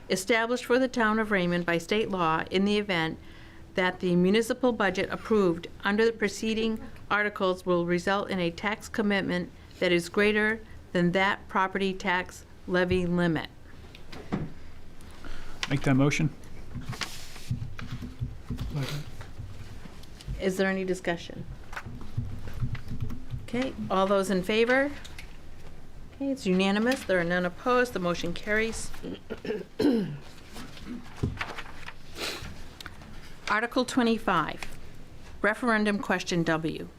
established for the town of Raymond by state law in the event that the municipal budget approved under the preceding articles will result in a tax commitment that is greater than that property tax levy limit. Make that motion. Second. Is there any discussion? Okay, all those in favor? Okay, it's unanimous. There are none opposed. The motion carries. Article 25, referendum question W,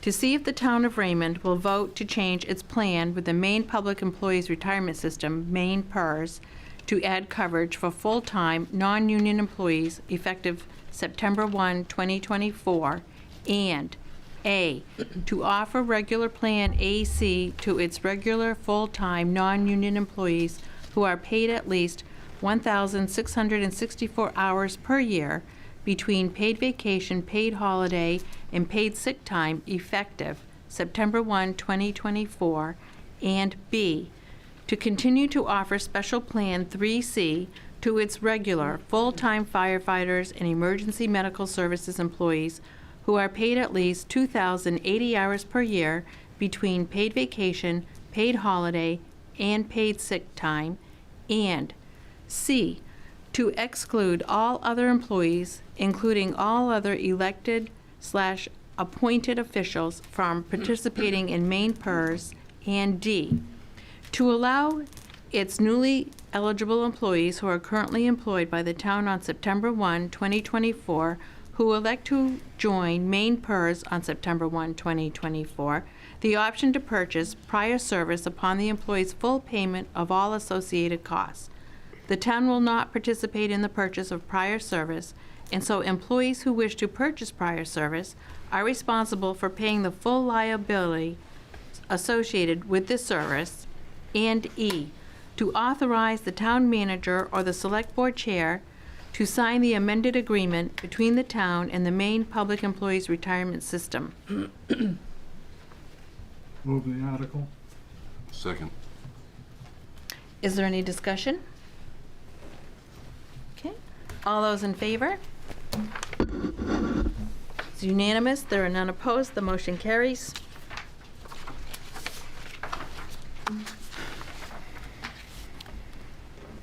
to see if the town of Raymond will vote to change its plan with the Maine Public Employees Retirement System, Maine PERS, to add coverage for full-time, non-union employees effective September 1, 2024, and A, to offer regular Plan AC to its regular, full-time, non-union employees who are paid at least 1,664 hours per year between paid vacation, paid holiday, and paid sick time effective September 1, 2024, and B, to continue to offer Special Plan 3C to its regular, full-time firefighters and emergency medical services employees who are paid at least 2,080 hours per year between paid vacation, paid holiday, and paid sick time, and C, to exclude all other employees, including all other elected/appointed officials, from participating in Maine PERS, and D, to allow its newly eligible employees who are currently employed by the town on September 1, 2024, who elect to join Maine PERS on September 1, 2024, the option to purchase prior service upon the employee's full payment of all associated costs. The town will not participate in the purchase of prior service, and so employees who wish to purchase prior service are responsible for paying the full liability associated with this service. And E, to authorize the town manager or the select board chair to sign the amended agreement between the town and the Maine Public Employees Retirement System. Move the article. Second. Is there any discussion? Okay, all those in favor? It's unanimous, there are none opposed, the motion carries.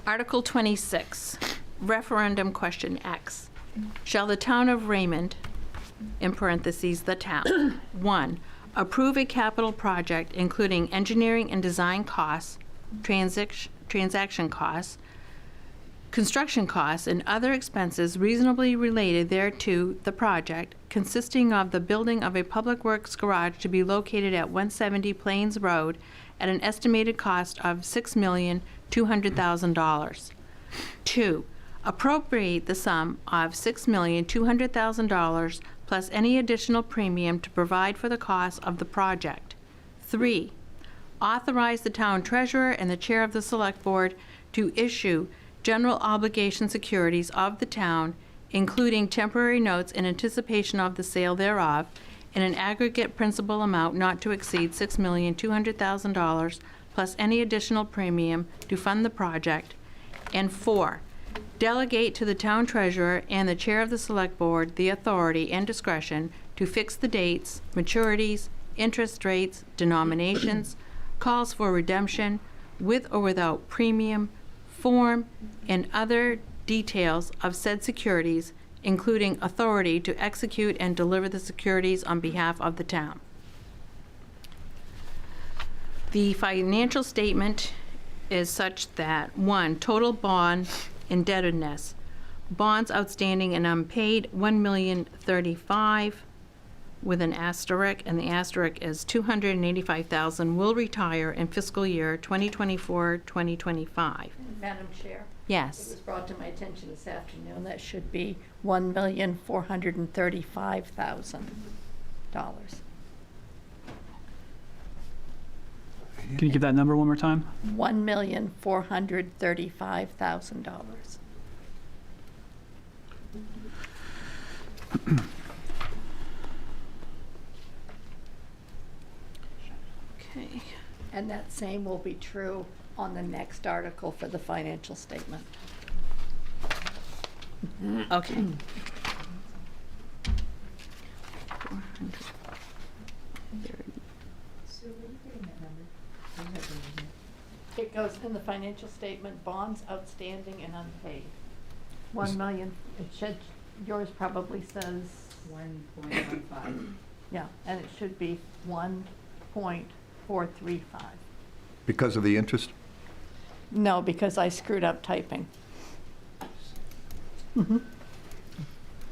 Article 26, referendum question X. Shall the town of Raymond, in parentheses, the town, 1, approve a capital project including engineering and design costs, transaction costs, construction costs, and other expenses reasonably related thereto the project, consisting of the building of a public works garage to be located at 170 Plains Road at an estimated cost of $6,200,000. 2, appropriate the sum of $6,200,000 plus any additional premium to provide for the cost of the project. 3, authorize the town treasurer and the chair of the select board to issue general obligation securities of the town, including temporary notes in anticipation of the sale thereof, in an aggregate principal amount not to exceed $6,200,000 plus any additional premium to fund the project. And 4, delegate to the town treasurer and the chair of the select board the authority and discretion to fix the dates, maturities, interest rates, denominations, calls for redemption, with or without premium, form, and other details of said securities, including authority to execute and deliver the securities on behalf of the town. The financial statement is such that, 1, total bond indebtedness, bonds outstanding and unpaid, $1,035,000 with an asterisk, and the asterisk is $285,000 will retire in fiscal year 2024-2025. Madam Chair? It Yes. was brought to my attention this afternoon that should be $1,435,000. Can you give that number one more time? $1,435,000. Okay. And that same will be true on the next article for the financial statement. Okay. 430. It goes in the financial statement, bonds outstanding and unpaid. 1 million, it should, yours probably says, 1.15. yeah, and it should be 1.435. Because of the interest? No, because I screwed up typing.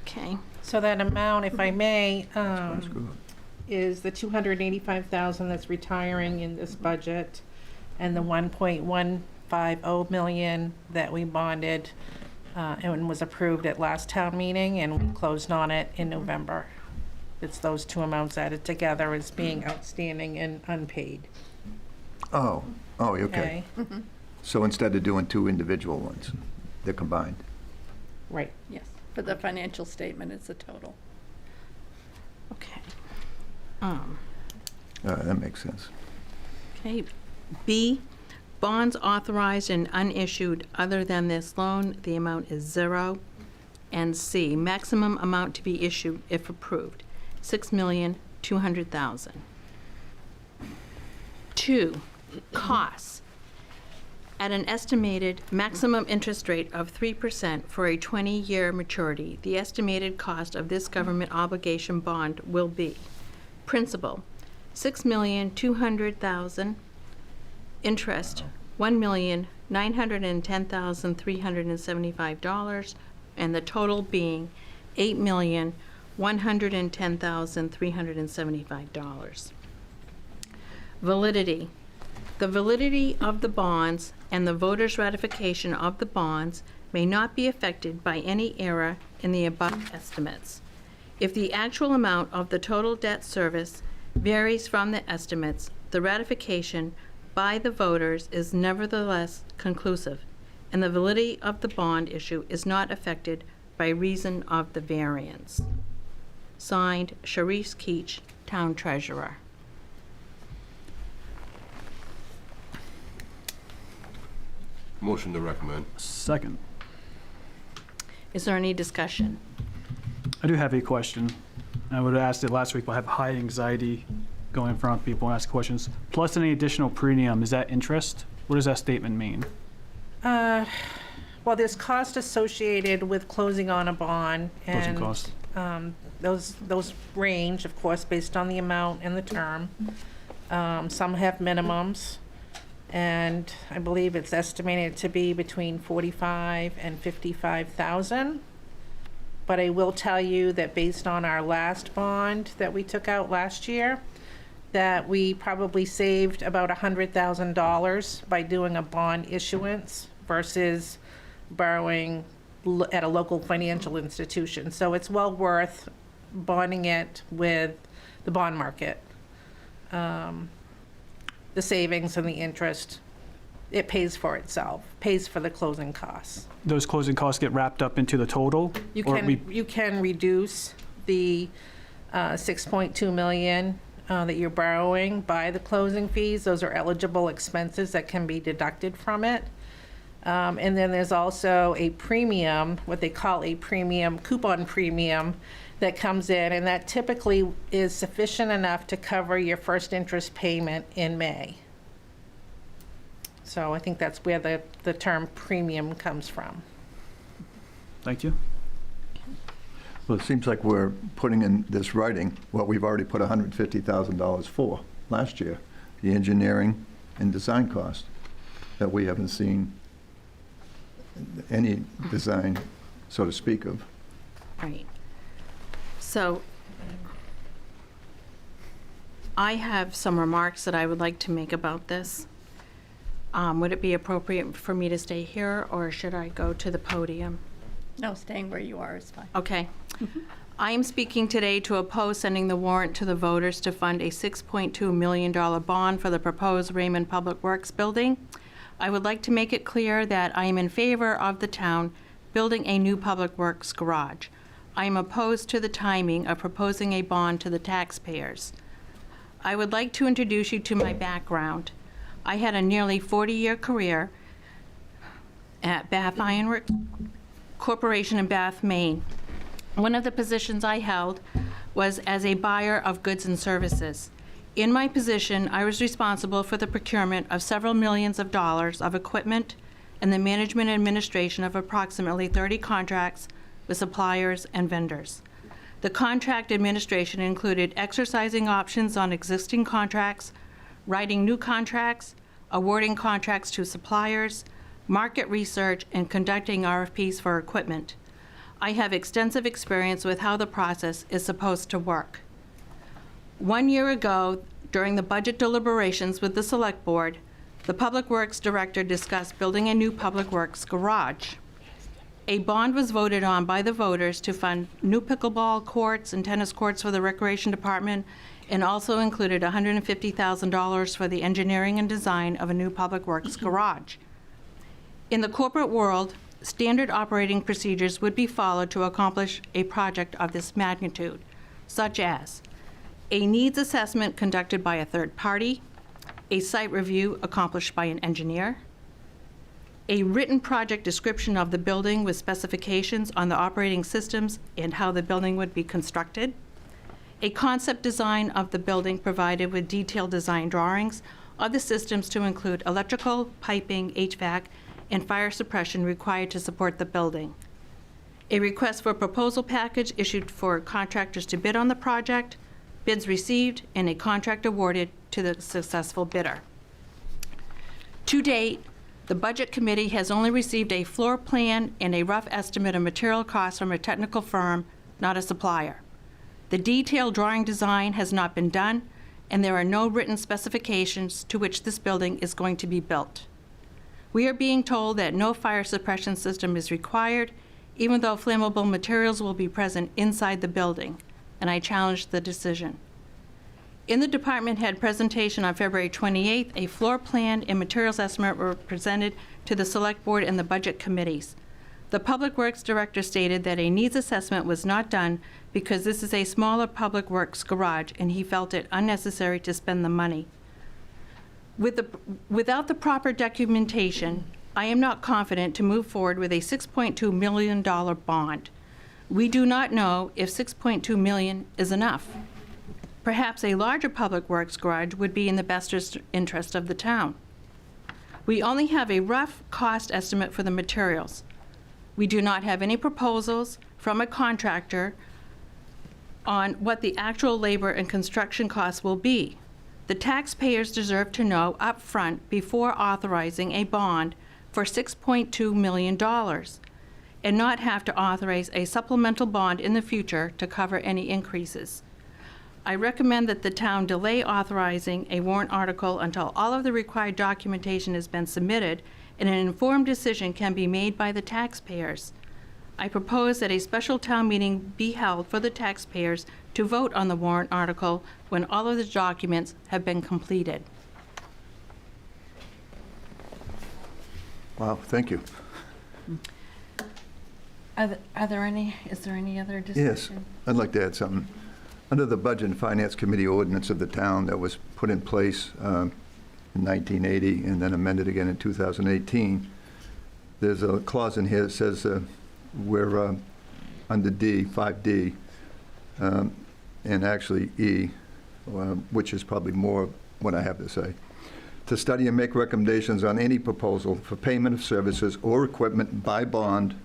Okay. So that amount, if I may, That's good. is the 285,000 that's retiring in this budget, and the 1.150 million that we bonded and was approved at last town meeting, and we closed on it in November. It's those two amounts added together as being outstanding and unpaid. Oh, okay. So instead of doing two individual ones, they're combined. Right. Yes, for the financial statement, it's a total. Okay. That makes sense. Okay. B, bonds authorized and unissued other than this loan, the amount is 0. And C, maximum amount to be issued if approved, $6,200,000. 2, costs. At an estimated maximum interest rate of 3% for a 20-year maturity, the estimated cost of this government obligation bond will be: principal, $6,200,000; interest, $1,910,375, and the total being $8,110,375. Validity. The validity of the bonds and the voters' ratification of the bonds may not be affected by any error in the above estimates. If the actual amount of the total debt service varies from the estimates, the ratification by the voters is nevertheless conclusive, and the validity of the bond issue is not affected by reason of the variance. Signed, Sharice Keach, Town Treasurer. Motion to recommend. Second. Is there any discussion? I do have a question. I would have asked it last week, but I have high anxiety going in front of people and ask questions. Plus any additional premium, is that interest? What does that statement mean? Well, there's cost associated with closing on a bond, Closing and costs. those range, of course, based on the amount and the term. Some have minimums, and I believe it's estimated to be between 45 and 55,000. But I will tell you that based on our last bond that we took out last year, that we probably saved about $100,000 by doing a bond issuance versus borrowing at a local financial institution. So it's well worth bonding it with the bond market. The savings and the interest, it pays for itself, pays for the closing costs. Those closing costs get wrapped up into the total? You Or you can reduce the 6.2 million that you're borrowing by the closing fees. Those are eligible expenses that can be deducted from it. And then there's also a premium, what they call a premium, coupon premium, that comes in, and that typically is sufficient enough to cover your first interest payment in May. So I think that's where the term premium comes from. Thank you. Well, it seems like we're putting in this writing what we've already put $150,000 for last year, the engineering and design cost that we haven't seen any design, so to speak, of. Right. So I have some remarks that I would like to make about this. Would it be appropriate for me to stay here, or should I go to the podium? No, staying where you are is fine. Okay. I am speaking today to oppose sending the warrant to the voters to fund a $6.2 million bond for the proposed Raymond Public Works building. I would like to make it clear that I am in favor of the town building a new public works garage. I am opposed to the timing of proposing a bond to the taxpayers. I would like to introduce you to my background. I had a nearly 40-year career at Bath Iron Works Corporation in Bath, Maine. One of the positions I held was as a buyer of goods and services. In my position, I was responsible for the procurement of several millions of dollars of equipment and the management and administration of approximately 30 contracts with suppliers and vendors. The contract administration included exercising options on existing contracts, writing new contracts, awarding contracts to suppliers, market research, and conducting RFPs for equipment. I have extensive experience with how the process is supposed to work. 1 year ago, during the budget deliberations with the Select Board, the Public Works Director discussed building a new Public Works garage. A bond was voted on by the voters to fund new pickleball courts and tennis courts for the Recreation Department, and also included $150,000 for the engineering and design of a new Public Works garage. In the corporate world, standard operating procedures would be followed to accomplish a project of this magnitude, such as a needs assessment conducted by a third party, a site review accomplished by an engineer, a written project description of the building with specifications on the operating systems and how the building would be constructed, a concept design of the building provided with detailed design drawings of the systems to include electrical, piping, HVAC, and fire suppression required to support the building, a request for proposal package issued for contractors to bid on the project, bids received, and a contract awarded to the successful bidder. To date, the Budget Committee has only received a floor plan and a rough estimate of material costs from a technical firm, not a supplier. The detailed drawing design has not been done, and there are no written specifications to which this building is going to be built. We are being told that no fire suppression system is required, even though flammable materials will be present inside the building, and I challenge the decision. In the department head presentation on February 28th, a floor plan and materials estimate were presented to the Select Board and the Budget Committees. The Public Works Director stated that a needs assessment was not done because this is a smaller Public Works garage and he felt it unnecessary to spend the money. Without the proper documentation, I am not confident to move forward with a $6.2 million bond. We do not know if $6.2 million is enough. Perhaps a larger Public Works garage would be in the best interest of the town. We only have a rough cost estimate for the materials. We do not have any proposals from a contractor on what the actual labor and construction costs will be. The taxpayers deserve to know up front before authorizing a bond for $6.2 million and not have to authorize a supplemental bond in the future to cover any increases. I recommend that the town delay authorizing a warrant article until all of the required documentation has been submitted and an informed decision can be made by the taxpayers. I propose that a special town meeting be held for the taxpayers to vote on the warrant article when all of the documents have been completed. Wow, thank you. Is there any other Yes, discussion? I'd like to add something. Under the Budget and Finance Committee ordinance of the town that was put in place in 1980 and then amended again in 2018, there's a clause in here that says we're under D, 5D, and actually E, which is probably more what I have to say, to study and make recommendations on any proposal for payment of services or equipment by bond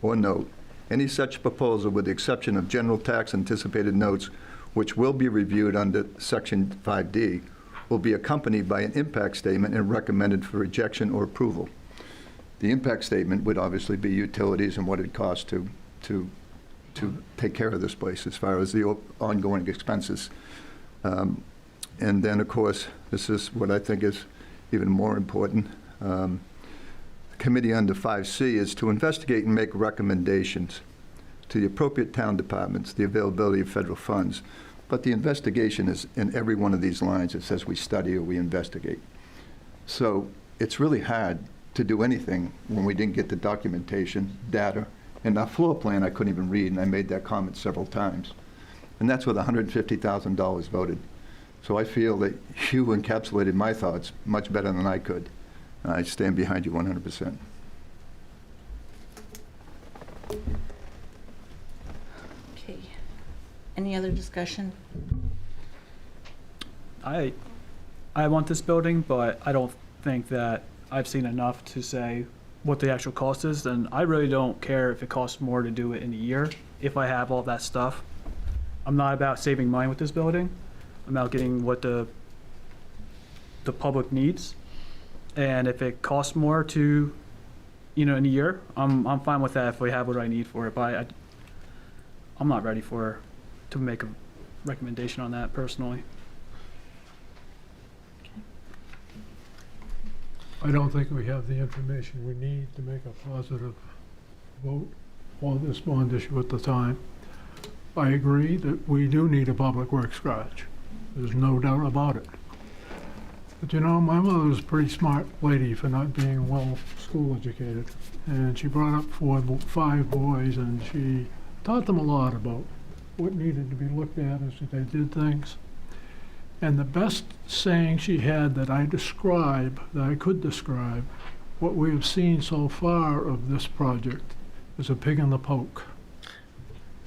or note. Any such proposal, with the exception of general tax anticipated notes, which will be reviewed under Section 5D, will be accompanied by an impact statement and recommended for rejection or approval. The impact statement would obviously be utilities and what it costs to take care of this place as far as the ongoing expenses. And then, of course, this is what I think is even more important. The committee under 5C is to investigate and make recommendations to the appropriate town departments, the availability of federal funds. But the investigation is in every one of these lines. It says we study or we investigate. So it's really hard to do anything when we didn't get the documentation, data, and our floor plan I couldn't even read, and I made that comment several times. And that's with $150,000 voted. So I feel that you encapsulated my thoughts much better than I could. I stand behind you 100%. Okay. Any other discussion? I want this building, but I don't think that I've seen enough to say what the actual cost is, and I really don't care if it costs more to do it in a year if I have all that stuff. I'm not about saving money with this building. I'm about getting what the public needs. And if it costs more to, in a year, I'm fine with that if we have what I need for it. But I'm not ready to make a recommendation on that personally. I don't think we have the information we need to make a positive vote on this bond issue at the time. I agree that we do need a public works garage. There's no doubt about it. But you know, my mother was a pretty smart lady for not being well school educated. And she brought up 5 boys, and she taught them a lot about what needed to be looked at as they did things. And the best saying she had that I could describe what we have seen so far of this project is a pig in the poke.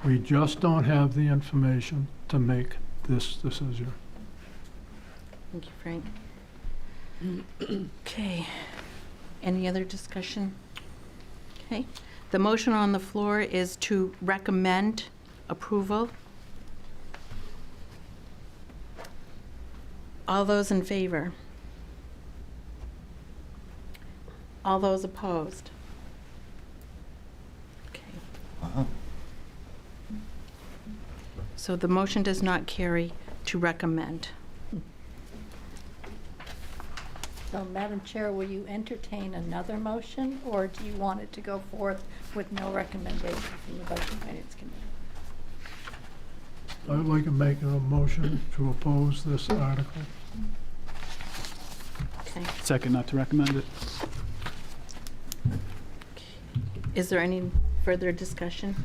We just don't have the information to make this decision. Thank you, Frank. Okay. Any other discussion? Okay. The motion on the floor is to recommend approval. All those in favor? All those opposed? Okay. So the motion does not carry to recommend. So, Madam Chair, will you entertain another motion, or do you want it to go forth with no recommendation from the Budget Finance Committee? I'd like to make a motion to oppose this article. Okay. Second, not to recommend it. Is there any further discussion?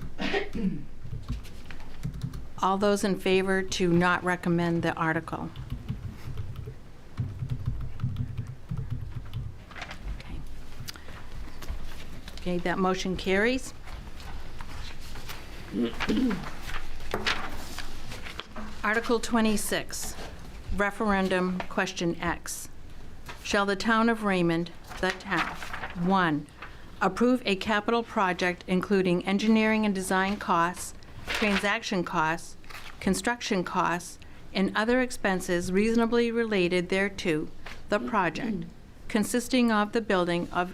All those in favor to not recommend the article? Okay. Okay, that motion carries. Article 26, referendum question X. Shall the town of Raymond, the town, 1, approve a capital project including engineering and design costs, transaction costs, construction costs, and other expenses reasonably related thereto, the project, consisting of the building of,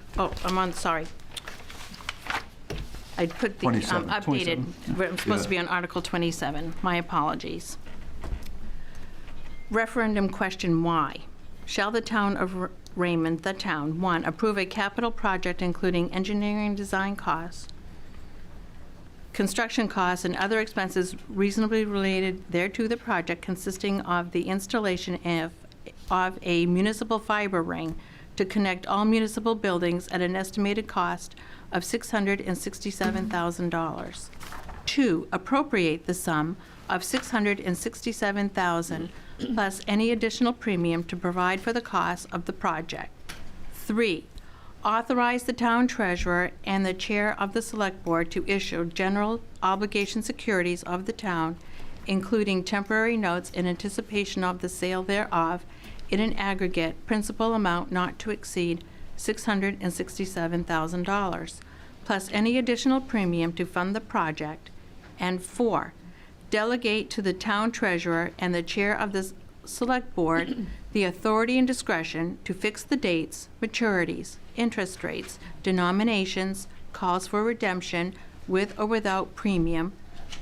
I put the 27. updated, I'm supposed to be on Article 27, my apologies. Referendum question Y. Shall the town of Raymond, the town, 1, approve a capital project including engineering and design costs, construction costs, and other expenses reasonably related thereto the project, consisting of the installation of a municipal fiber ring to connect all municipal buildings at an estimated cost of $667,000. 2, appropriate the sum of $667,000 plus any additional premium to provide for the cost of the project. 3, authorize the town treasurer and the chair of the select board to issue general obligation securities of the town, including temporary notes in anticipation of the sale thereof, in an aggregate principal amount not to exceed $667,000, plus any additional premium to fund the project. And 4, delegate to the town treasurer and the chair of the select board the authority and discretion to fix the dates, maturities, interest rates, denominations, calls for redemption with or without premium,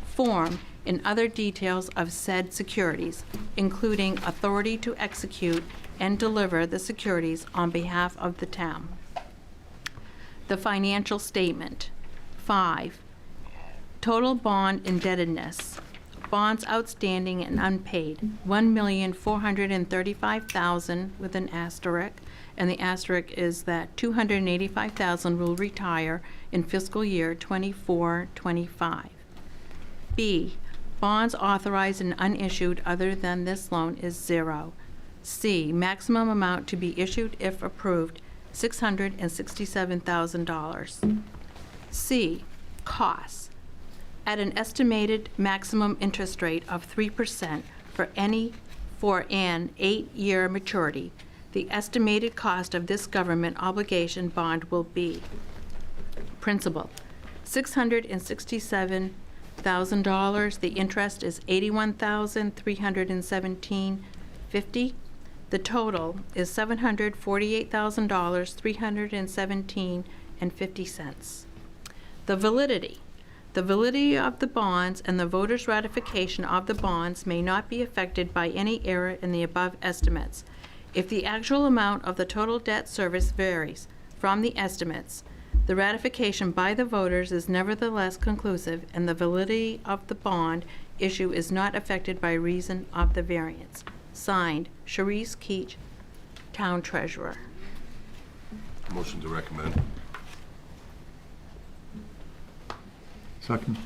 form, and other details of said securities, including authority to execute and deliver the securities on behalf of the town. The financial statement. 5, total bond indebtedness. Bonds outstanding and unpaid, $1,435,000 with an asterisk, and the asterisk is that $285,000 will retire in fiscal year 24-25. B, bonds authorized and unissued other than this loan is 0. C, maximum amount to be issued if approved, $667,000. C, costs. At an estimated maximum interest rate of 3% for an 8-year maturity, the estimated cost of this government obligation bond will be: principal, $667,000. The interest is $81,317.50. The total is $748,317.50. The validity. The validity of the bonds and the voters' ratification of the bonds may not be affected by any error in the above estimates. If the actual amount of the total debt service varies from the estimates, the ratification by the voters is nevertheless conclusive, and the validity of the bond issue is not affected by reason of the variance. Signed, Sharice Keach, Town Treasurer. Motion to recommend. Second.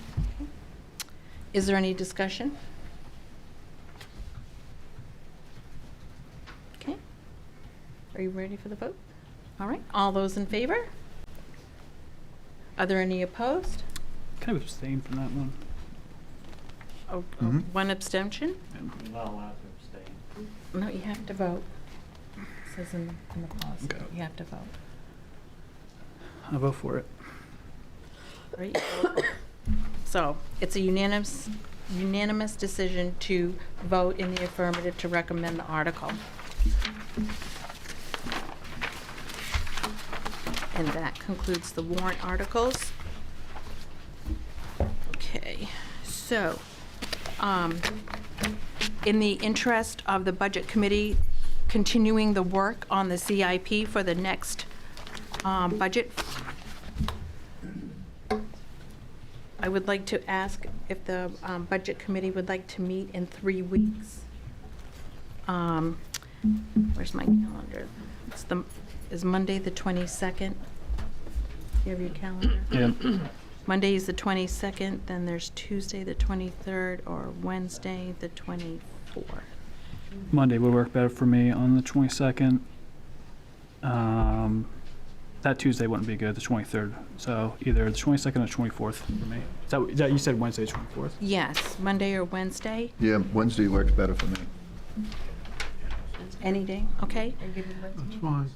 Is there any discussion? Okay. Are you ready for the vote? All right, all those in favor? Are there any opposed? Kind of abstain from that one. Oh, Mhm. one abstention? You're not allowed to abstain. No, you have to vote. It says in the policy, Okay. you have to vote. I'll vote for it. Right? So, it's a unanimous decision to vote in the affirmative to recommend the article. And that concludes the warrant articles. Okay, so, in the interest of the Budget Committee continuing the work on the CIP for the next budget, I would like to ask if the Budget Committee would like to meet in 3 weeks. Where's my calendar? Is Monday the 22nd? You have your calendar? Yeah. Monday is the 22nd, then there's Tuesday the 23rd, or Wednesday the 24th. Monday would work better for me on the 22nd. That Tuesday wouldn't be good, the 23rd. So either the 22nd or 24th for me. Is that you said Wednesday, 24th? Yes, Monday or Wednesday, Yeah, Wednesday works better for me. any day, okay? That's fine.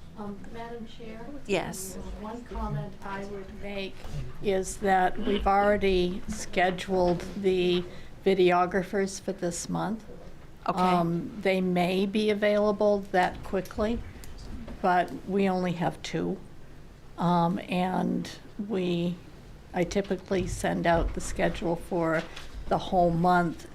Madam Chair? Yes. One comment I would make is that we've already scheduled the videographers for this month. Okay. They may be available that quickly, but we only have 2. And I typically send out the schedule for the whole month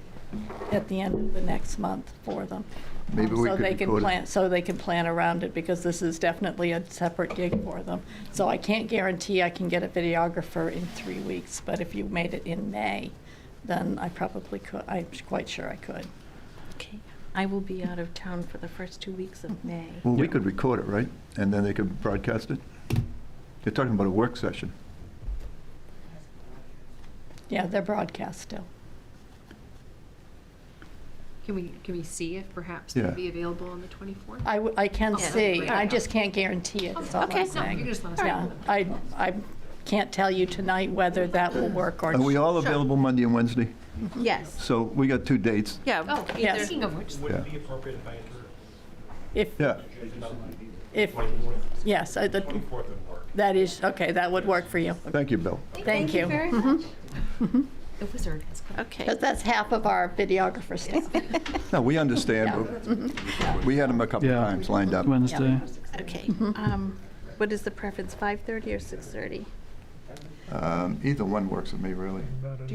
at the end of the next month for them. Maybe we So could they can record it. plan, so they can plan around it, because this is definitely a separate gig for them. So I can't guarantee I can get a videographer in 3 weeks, but if you made it in May, then I probably could, I'm quite sure I could. Okay. I will be out of town for the first 2 weeks of May. Well, we could record it, right? And then they could broadcast it? You're talking about a work session. Yeah, they're broadcast still. Can we see if perhaps Yeah. they'll be available on the 24th? I can Yeah, see, great. I just can't guarantee it, is all Okay. I'm No, saying. you can just let us Yeah, know. I can't tell you tonight whether that will work or. Are we all available Monday and Wednesday? Yes. So we got 2 dates. Yeah. Oh, Yes. speaking of which, Yeah. be appropriate if I enter Yeah. If, yes, the 24th would work? that is, okay, that would work for you. Thank you, Bill. Thank you. very much. The wizard has come. Okay. Because that's half of our videographer staff. No, we understand. but We had them a couple Yeah. times lined up. Wednesday. Okay. What is the preference, 5:30 or 6:30? Either one works with me, really.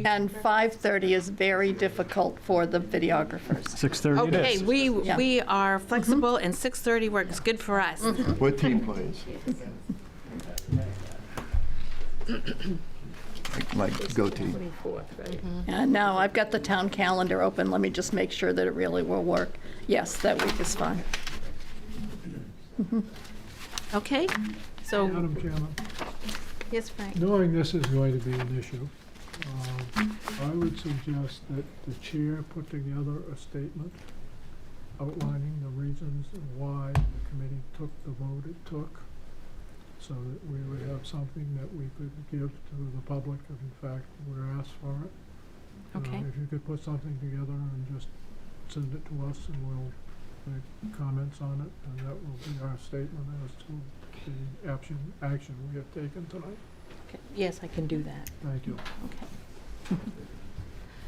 And 5:30 is very difficult for the videographers. 6:30 it Okay, is. we are flexible, and 6:30 works good for us. We're team players. Like goatee. 24th, right? And now I've got the town calendar open. Let me just make sure that it really will work. Yes, that week is fine. Okay, so, Madam Chairman, yes, Frank. knowing this is going to be an issue, I would suggest that the chair put together a statement outlining the reasons why the committee took the vote it took, so that we would have something that we could give to the public if in fact we're asked for it. Okay. If you could put something together and just send it to us, and we'll make comments on it, and that will be our statement as to the action we have taken tonight. Okay, yes, I can do that. Thank you.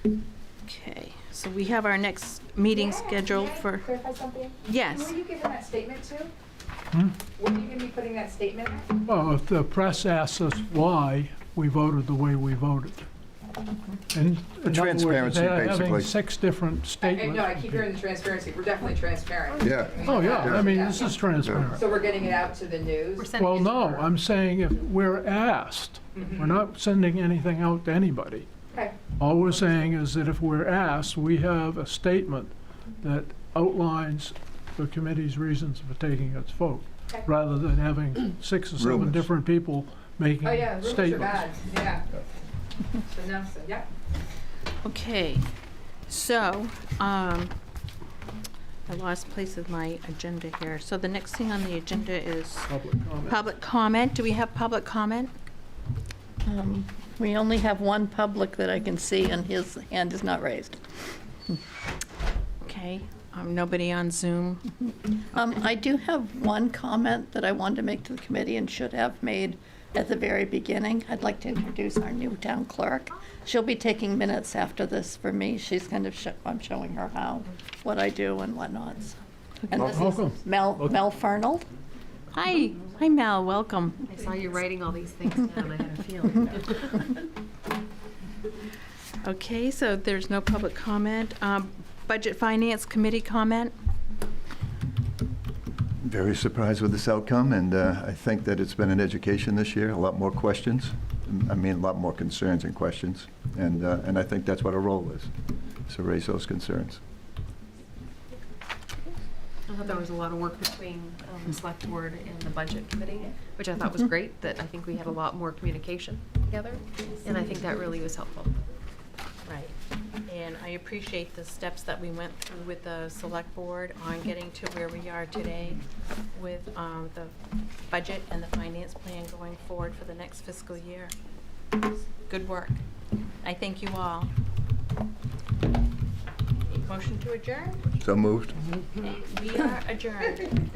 Okay. Okay, so we have our next meeting scheduled for, Clarify something? yes. Who are you giving that statement to? Hmm? What are you gonna be putting that statement in? Well, if the press asks us why we voted the way we voted, In other words, transparency, they're basically. having 6 different statements. No, I keep hearing the transparency. We're definitely transparent. Yeah. Oh, yeah, I mean, Yeah. this is transparent. So we're getting it out to the news? We're sending Well, it to no, her. I'm saying if we're asked, we're not sending anything out to anybody. Okay. All we're saying is that if we're asked, we have a statement that outlines the committee's reasons for taking its vote, Okay. rather than having 6 or 7 Rumors. different people making Oh, yeah, rumors are statements. bad, yeah. So no, so, yeah. Okay, so, I lost place of my agenda here. So the next thing on the agenda is Public comment. public comment. Do we have public comment? We only have one public that I can see, and his hand is not raised. Okay, nobody on Zoom. I do have one comment that I wanted to make to the committee and should have made at the very beginning. I'd like to introduce our new town clerk. She'll be taking minutes after this for me. She's kind of, I'm showing her what I do and whatnot. So. And this is Welcome. Mel Fernald. Hi, Mel, welcome. I saw you writing all these things down, I had a feeling. Okay, so there's no public comment. Budget Finance Committee comment? Very surprised with this outcome, and I think that it's been an education this year, a lot more questions. I mean, a lot more concerns and questions, and I think that's what our role is, to raise those concerns. I thought there was a lot of work between the select board and the budget committee, which I thought was great, that I think we had a lot more communication together, and I think that really was helpful. Right. And I appreciate the steps that we went through with the select board on getting to where we are today with the budget and the finance plan going forward for the next fiscal year. Good work. I thank you all. Motion to adjourn? So moved. We are adjourned.